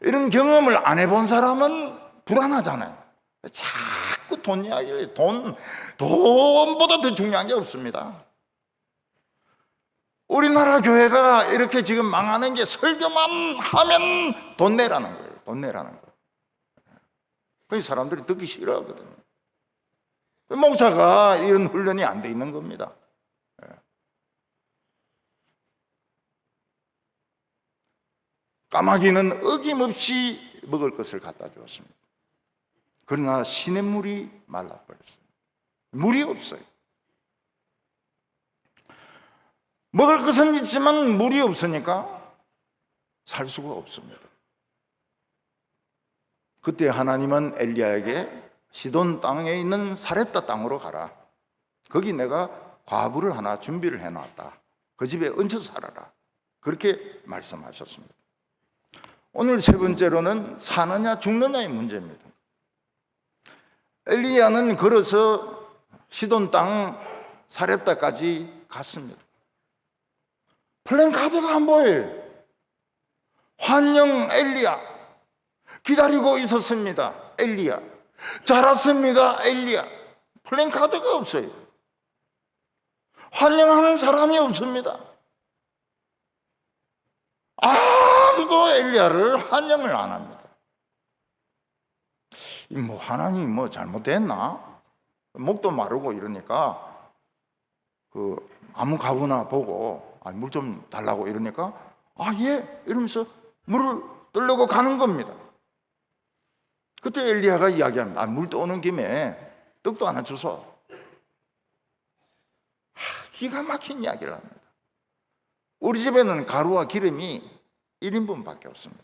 이런 경험을 안 해본 사람은 불안하잖아요. 자꾸 돈 이야기를 돈보다 더 중요한 게 없습니다. 우리나라 교회가 이렇게 지금 망하는 게 설교만 하면 돈 내라는 거예요. 돈 내라는 거예요. 그 사람들이 듣기 싫어하거든요. 목사가 이런 훈련이 안 돼 있는 겁니다. 까마귀는 어김없이 먹을 것을 갖다 주었습니다. 그러나 시냇물이 말라버렸어요. 물이 없어요. 먹을 것은 있지만 물이 없으니까 살 수가 없습니다. 그때 하나님은 엘리야에게 시돈 땅에 있는 사렙다 땅으로 가라. 거기 내가 과부를 하나 준비를 해놨다. 그 집에 얹혀 살아라. 그렇게 말씀하셨습니다. 오늘 세 번째로는 사느냐 죽느냐의 문제입니다. 엘리야는 걸어서 시돈 땅 사렙다까지 갔습니다. 플랜카드가 안 보여요. 환영 엘리야. 기다리고 있었습니다. 엘리야. 잘 왔습니다. 엘리야. 플랜카드가 없어요. 환영하는 사람이 없습니다. 아무도 엘리야를 환영을 안 합니다. 하나님이 잘못됐나? 목도 마르고 이러니까 아무 가구나 보고 물 좀 달라고 이러니까 예 이러면서 물을 뜨려고 가는 겁니다. 그때 엘리야가 이야기합니다. 물 떠오는 김에 떡도 하나 주소. 기가 막힌 이야기를 합니다. 우리 집에는 가루와 기름이 1인분밖에 없습니다.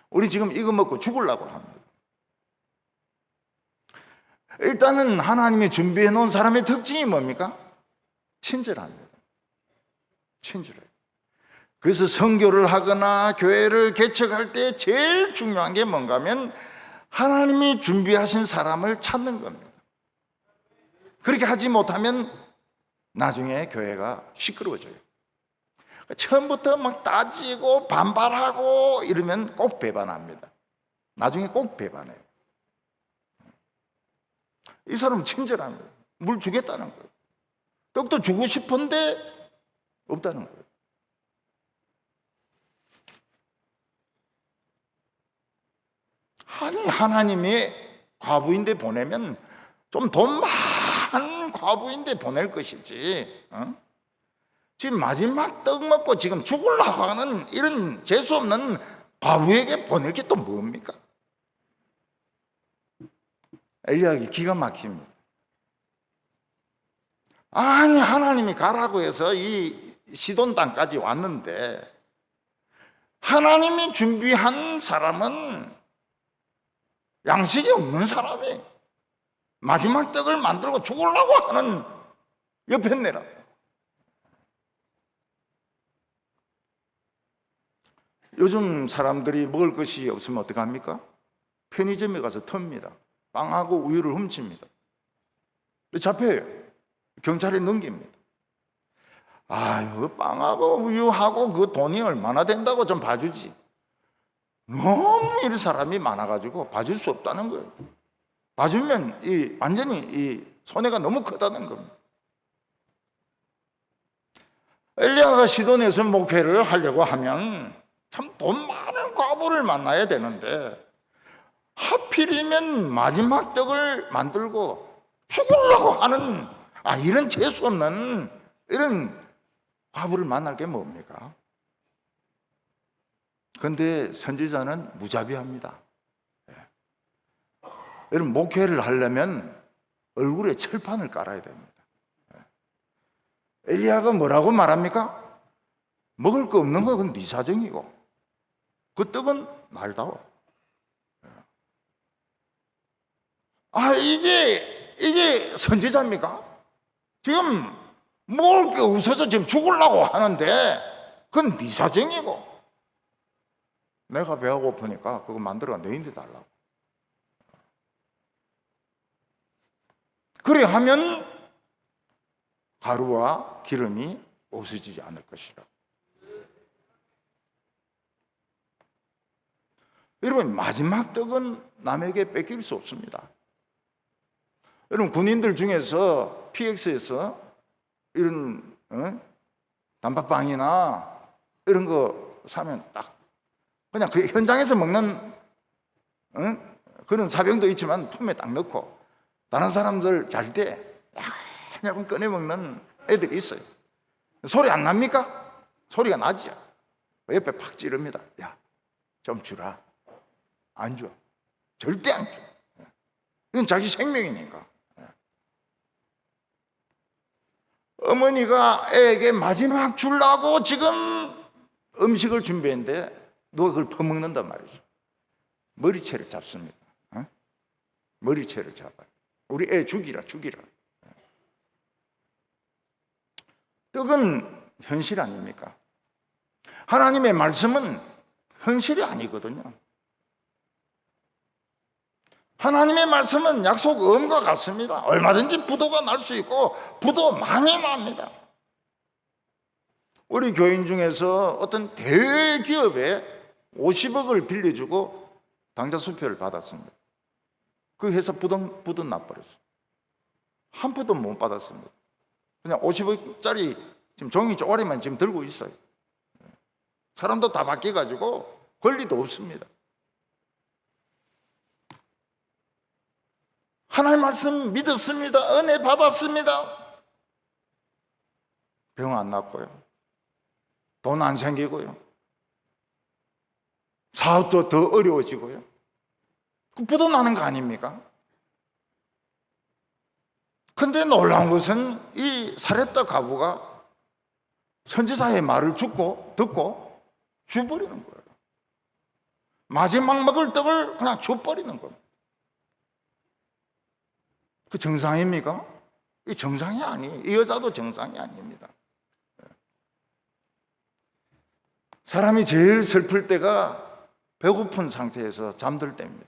우리 지금 이거 먹고 죽으려고 합니다. 일단은 하나님이 준비해 놓은 사람의 특징이 뭡니까? 친절합니다. 친절해요. 그래서 선교를 하거나 교회를 개척할 때 제일 중요한 게 뭔가 하면 하나님이 준비하신 사람을 찾는 겁니다. 그렇게 하지 못하면 나중에 교회가 시끄러워져요. 처음부터 막 따지고 반발하고 이러면 꼭 배반합니다. 나중에 꼭 배반해요. 이 사람은 친절합니다. 물 주겠다는 거예요. 떡도 주고 싶은데 없다는 거예요. 아니, 하나님이 과부인데 보내면 좀 돈 많은 과부인데 보낼 것이지, 지금 마지막 떡 먹고 지금 죽으려고 하는 이런 재수없는 과부에게 보낼 게 또 뭡니까? 엘리야에게 기가 막힙니다. 아니, 하나님이 가라고 해서 이 시돈 땅까지 왔는데 하나님이 준비한 사람은 양식이 없는 사람이 마지막 떡을 만들고 죽으려고 하는 여편네라고. 요즘 사람들이 먹을 것이 없으면 어떡합니까? 편의점에 가서 텁니다. 빵하고 우유를 훔칩니다. 잡혀요. 경찰에 넘깁니다. 아유, 빵하고 우유하고 그 돈이 얼마나 된다고 좀 봐주지. 너무 이 사람이 많아가지고 봐줄 수 없다는 거예요. 봐주면 완전히 이 손해가 너무 크다는 겁니다. 엘리야가 시돈에서 목회를 하려고 하면 참 돈 많은 과부를 만나야 되는데 하필이면 마지막 떡을 만들고 죽으려고 하는 이런 재수 없는 이런 과부를 만날 게 뭡니까? 그런데 선지자는 무자비합니다. 여러분, 목회를 하려면 얼굴에 철판을 깔아야 됩니다. 엘리야가 뭐라고 말합니까? 먹을 거 없는 건 네 사정이고 그 떡은 말다워. 이게 선지자입니까? 지금 먹을 게 없어서 지금 죽으려고 하는데 그건 네 사정이고 내가 배가 고프니까 그거 만들어가 너희한테 달라고. 그래 하면 가루와 기름이 없어지지 않을 것이라. 여러분, 마지막 떡은 남에게 뺏길 수 없습니다. 여러분, 군인들 중에서 PX에서 이런 단팥빵이나 이런 거 사면 딱 그냥 그 현장에서 먹는 그런 사병도 있지만 품에 딱 넣고 다른 사람들 잘 때 야금 꺼내 먹는 애들이 있어요. 소리 안 납니까? 소리가 나죠. 옆에 팍 찌릅니다. 야, 좀 주라. 안 줘. 절대 안 줘. 이건 자기 생명이니까. 어머니가 애에게 마지막 주려고 지금 음식을 준비했는데 누가 그걸 퍼먹는단 말이죠. 머리채를 잡습니다. 머리채를 잡아요. 우리 애 죽이라. 떡은 현실 아닙니까? 하나님의 말씀은 현실이 아니거든요. 하나님의 말씀은 약속 음과 같습니다. 얼마든지 부도가 날 수 있고 부도 많이 납니다. 우리 교인 중에서 어떤 대기업에 50억을 빌려주고 당좌 수표를 받았습니다. 그 회사 부도 나버렸어요. 한 푼도 못 받았습니다. 그냥 50억짜리 지금 종이 쪼가리만 지금 들고 있어요. 사람도 다 바뀌어가지고 권리도 없습니다. 하나님 말씀 믿었습니다. 은혜 받았습니다. 병 안 났고요. 돈 안 생기고요. 사업도 더 어려워지고요. 그 부도 나는 거 아닙니까? 근데 놀라운 것은 이 사렙다 과부가 선지자의 말을 듣고 줘버리는 거예요. 마지막 먹을 떡을 그냥 줘버리는 겁니다. 그 정상입니까? 이 정상이 아니에요. 이 여자도 정상이 아닙니다. 사람이 제일 슬플 때가 배고픈 상태에서 잠들 때입니다.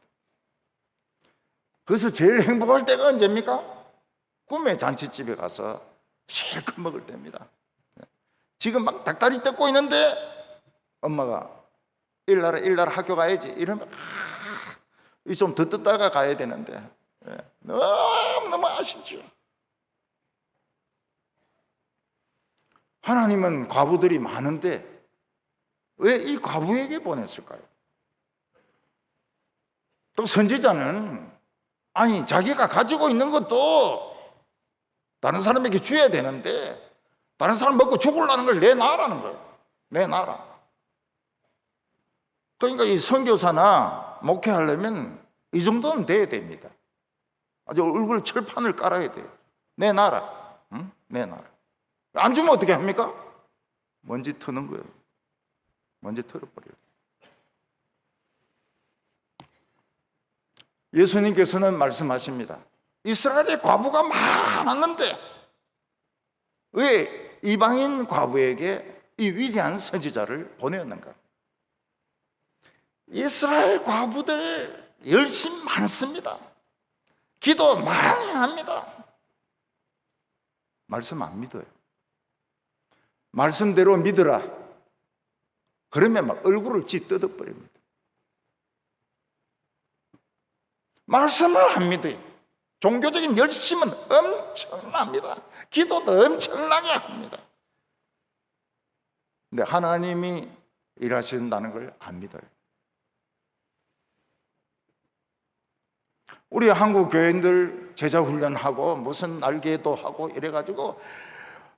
그래서 제일 행복할 때가 언제입니까? 꿈의 잔치집에 가서 실컷 먹을 때입니다. 지금 막 닭다리 뜯고 있는데 엄마가 일날 학교 가야지 이러면 좀 더 뜯다가 가야 되는데 너무 아쉽죠. 하나님은 과부들이 많은데 왜 이 과부에게 보냈을까요? 또 선지자는 아니 자기가 가지고 있는 것도 다른 사람에게 줘야 되는데 다른 사람 먹고 죽으려는 걸 내놔라는 거예요. 내놔라. 그러니까 이 선교사나 목회하려면 이 정도는 돼야 됩니다. 아주 얼굴 철판을 깔아야 돼요. 내놔라. 응? 내놔라. 안 주면 어떻게 합니까? 먼지 트는 거예요. 먼지 털어버려요. 예수님께서는 말씀하십니다. 이스라엘에 과부가 많았는데 왜 이방인 과부에게 이 위대한 선지자를 보내었는가? 이스라엘 과부들 열심 많습니다. 기도 많이 합니다. 말씀 안 믿어요. 말씀대로 믿으라. 그러면 막 얼굴을 찢어버립니다. 말씀을 안 믿어요. 종교적인 열심은 엄청납니다. 기도도 엄청나게 합니다. 근데 하나님이 일하신다는 걸 안 믿어요. 우리 한국 교인들 제자 훈련하고 무슨 날개도 하고 이래가지고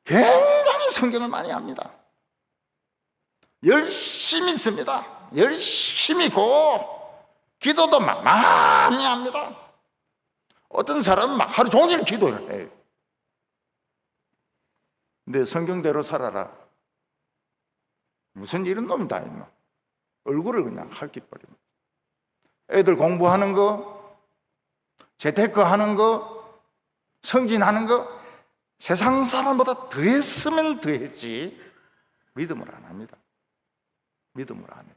굉장히 성경을 많이 합니다. 열심히 씁니다. 열심히 고 기도도 많이 합니다. 어떤 사람은 막 하루 종일 기도를 해요. 근데 성경대로 살아라. 무슨 이런 놈이 다 있노? 얼굴을 그냥 핥기버립니다. 애들 공부하는 거, 재테크 하는 거, 성진하는 거, 세상 사람보다 더 했으면 더 했지. 믿음을 안 합니다. 믿음을 안 해요.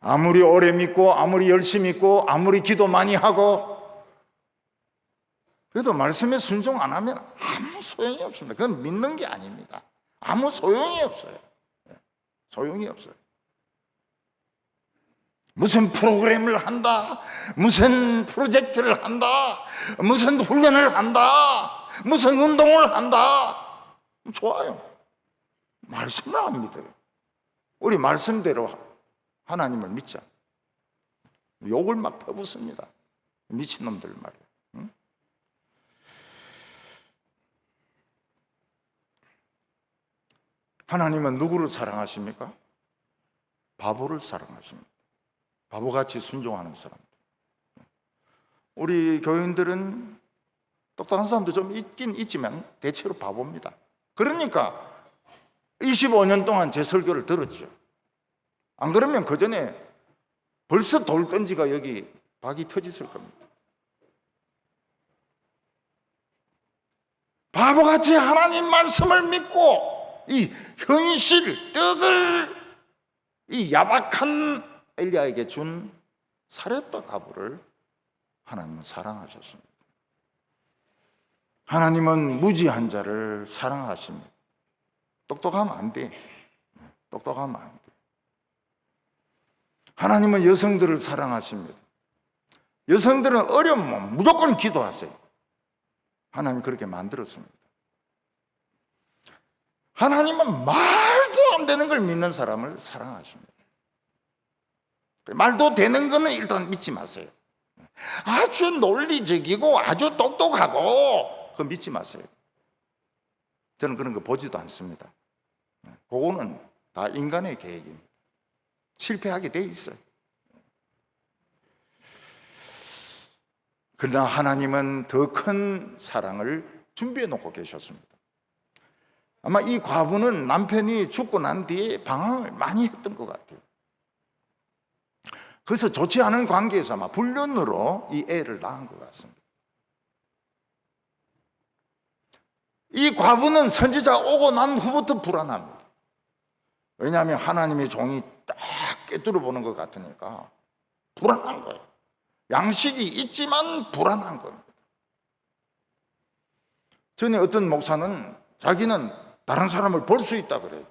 아무리 오래 믿고 아무리 열심히 믿고 아무리 기도 많이 하고 그래도 말씀에 순종 안 하면 아무 소용이 없습니다. 그건 믿는 게 아닙니다. 아무 소용이 없어요. 소용이 없어요. 무슨 프로그램을 한다, 무슨 프로젝트를 한다, 무슨 훈련을 한다, 무슨 운동을 한다. 좋아요. 말씀을 안 믿어요. 우리 말씀대로 하나님을 믿자. 욕을 막 퍼붓습니다. 미친놈들 말이에요. 응? 하나님은 누구를 사랑하십니까? 바보를 사랑하십니다. 바보같이 순종하는 사람. 우리 교인들은 똑똑한 사람도 좀 있긴 있지만 대체로 바보입니다. 그러니까 25년 동안 제 설교를 들었죠. 안 그러면 그 전에 벌써 돌 던지가 여기 박이 터졌을 겁니다. 바보같이 하나님 말씀을 믿고 이 현실, 떡을 이 야박한 엘리야에게 준 사렙과 가부를 하나님은 사랑하셨습니다. 하나님은 무지한 자를 사랑하십니다. 똑똑하면 안 돼. 똑똑하면 안 돼. 하나님은 여성들을 사랑하십니다. 여성들은 어려우면 무조건 기도하세요. 하나님 그렇게 만들었습니다. 하나님은 말도 안 되는 걸 믿는 사람을 사랑하십니다. 말도 되는 거는 일단 믿지 마세요. 아주 논리적이고 아주 똑똑하고 그거 믿지 마세요. 저는 그런 거 보지도 않습니다. 그거는 다 인간의 계획입니다. 실패하게 돼 있어요. 그러나 하나님은 더 큰 사랑을 준비해 놓고 계셨습니다. 아마 이 과부는 남편이 죽고 난 뒤에 방황을 많이 했던 것 같아요. 그래서 좋지 않은 관계에서 아마 불륜으로 이 애를 낳은 것 같습니다. 이 과부는 선지자 오고 난 후부터 불안합니다. 왜냐하면 하나님의 종이 딱 꿰뚫어 보는 것 같으니까 불안한 거예요. 양식이 있지만 불안한 겁니다. 전에 어떤 목사는 자기는 다른 사람을 볼 수 있다 그래요.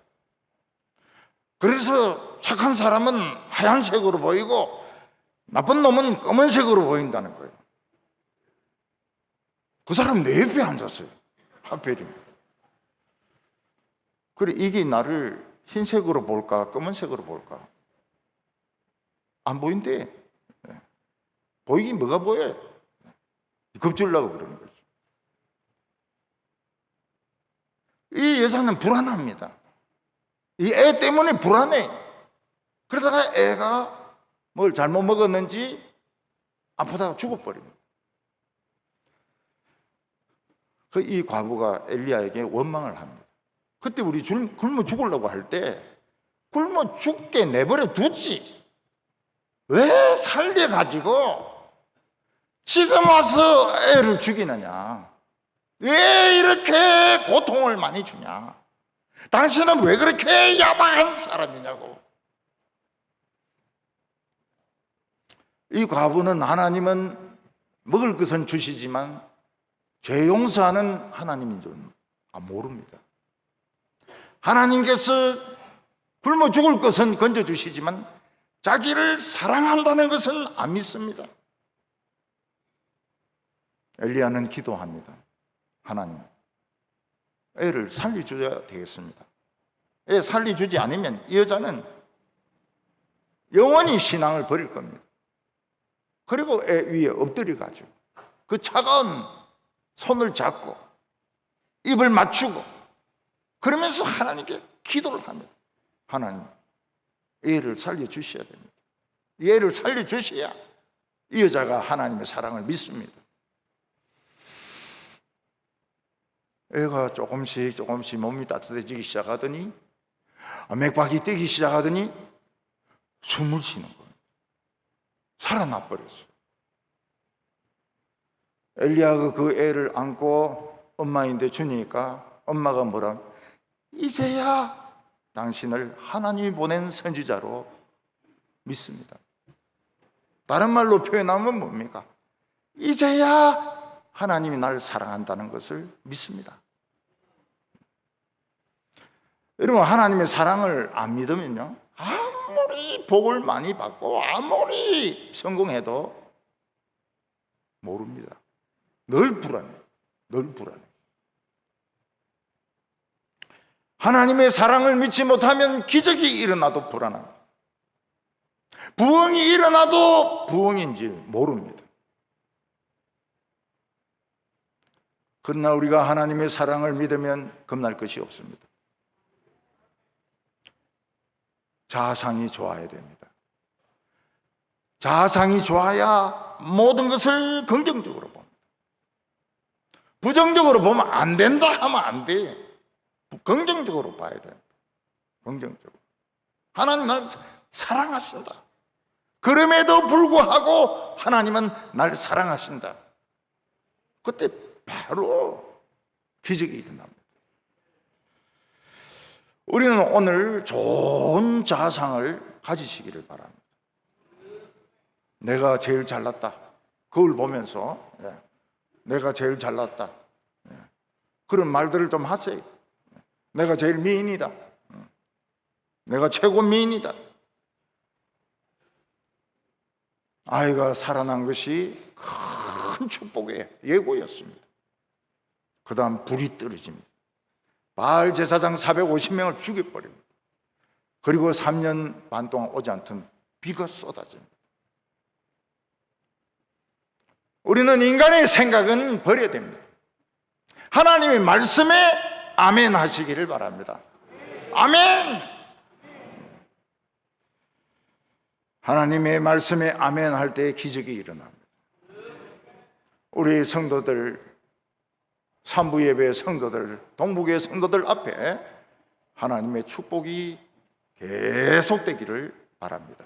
그래서 착한 사람은 하얀색으로 보이고 나쁜 놈은 검은색으로 보인다는 거예요. 그 사람 내 옆에 앉았어요. 하필이면. 그래, 이게 나를 흰색으로 볼까, 검은색으로 볼까? 안 보인대. 보이긴 뭐가 보여? 겁주려고 그러는 거죠. 이 여자는 불안합니다. 이 애 때문에 불안해. 그러다가 애가 뭘 잘못 먹었는지 아프다가 죽어버립니다. 이 과부가 엘리야에게 원망을 합니다. 그때 우리 굶어 죽으려고 할 때 굶어 죽게 내버려 두지. 왜 살려가지고 지금 와서 애를 죽이느냐? 왜 이렇게 고통을 많이 주냐? 당신은 왜 그렇게 야박한 사람이냐고. 이 과부는 하나님은 먹을 것은 주시지만 죄 용서하는 하나님인 줄 모릅니다. 하나님께서 굶어 죽을 것은 건져주시지만 자기를 사랑한다는 것은 안 믿습니다. 엘리야는 기도합니다. 하나님, 애를 살려줘야 되겠습니다. 애 살려주지 않으면 이 여자는 영원히 신앙을 버릴 겁니다. 그리고 애 위에 엎드려가지고 그 차가운 손을 잡고 입을 맞추고 그러면서 하나님께 기도를 합니다. 하나님, 애를 살려주셔야 됩니다. 이 애를 살려주셔야 이 여자가 하나님의 사랑을 믿습니다. 애가 조금씩 몸이 따뜻해지기 시작하더니 맥박이 뛰기 시작하더니 숨을 쉬는 거예요. 살아나 버렸어요. 엘리야가 그 애를 안고 엄마인데 주니까 엄마가 뭐라? 이제야 당신을 하나님이 보낸 선지자로 믿습니다. 다른 말로 표현하면 뭡니까? 이제야 하나님이 나를 사랑한다는 것을 믿습니다. 여러분, 하나님의 사랑을 안 믿으면요, 아무리 복을 많이 받고 아무리 성공해도 모릅니다. 늘 불안해. 하나님의 사랑을 믿지 못하면 기적이 일어나도 불안합니다. 부흥이 일어나도 부흥인지 모릅니다. 그러나 우리가 하나님의 사랑을 믿으면 겁날 것이 없습니다. 자상이 좋아야 됩니다. 자상이 좋아야 모든 것을 긍정적으로 봅니다. 부정적으로 보면 안 된다 하면 안 돼. 긍정적으로 봐야 돼요. 긍정적으로. 하나님 나를 사랑하신다. 그럼에도 불구하고 하나님은 나를 사랑하신다. 그때 바로 기적이 일어납니다. 우리는 오늘 좋은 자상을 가지시기를 바랍니다. 내가 제일 잘났다. 거울 보면서 내가 제일 잘났다. 그런 말들을 좀 하세요. 내가 제일 미인이다. 내가 최고 미인이다. 아이가 살아난 것이 큰 축복의 예고였습니다. 그 다음 불이 떨어집니다. 바알 제사장 450명을 죽여버립니다. 그리고 3년 반 동안 오지 않던 비가 쏟아집니다. 우리는 인간의 생각은 버려야 됩니다. 하나님의 말씀에 아멘 하시기를 바랍니다. 아멘! 하나님의 말씀에 아멘 할 때 기적이 일어납니다. 우리 성도들, 산부예배 성도들, 동북의 성도들 앞에 하나님의 축복이 계속되기를 바랍니다.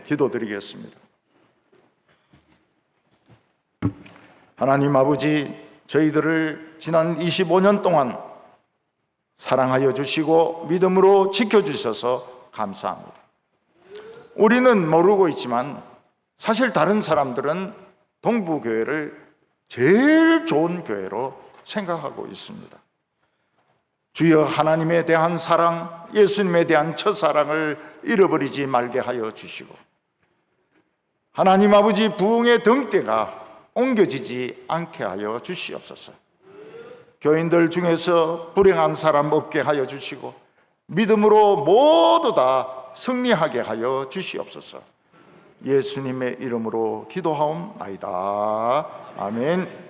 기도드리겠습니다. 하나님 아버지, 저희들을 지난 25년 동안 사랑하여 주시고 믿음으로 지켜주셔서 감사합니다. 우리는 모르고 있지만 사실 다른 사람들은 동부교회를 제일 좋은 교회로 생각하고 있습니다. 주여, 하나님에 대한 사랑, 예수님에 대한 첫사랑을 잃어버리지 말게 하여 주시고, 하나님 아버지 부흥의 등대가 옮겨지지 않게 하여 주시옵소서. 교인들 중에서 불행한 사람 없게 하여 주시고 믿음으로 모두 다 승리하게 하여 주시옵소서. 예수님의 이름으로 기도하옵나이다. 아멘.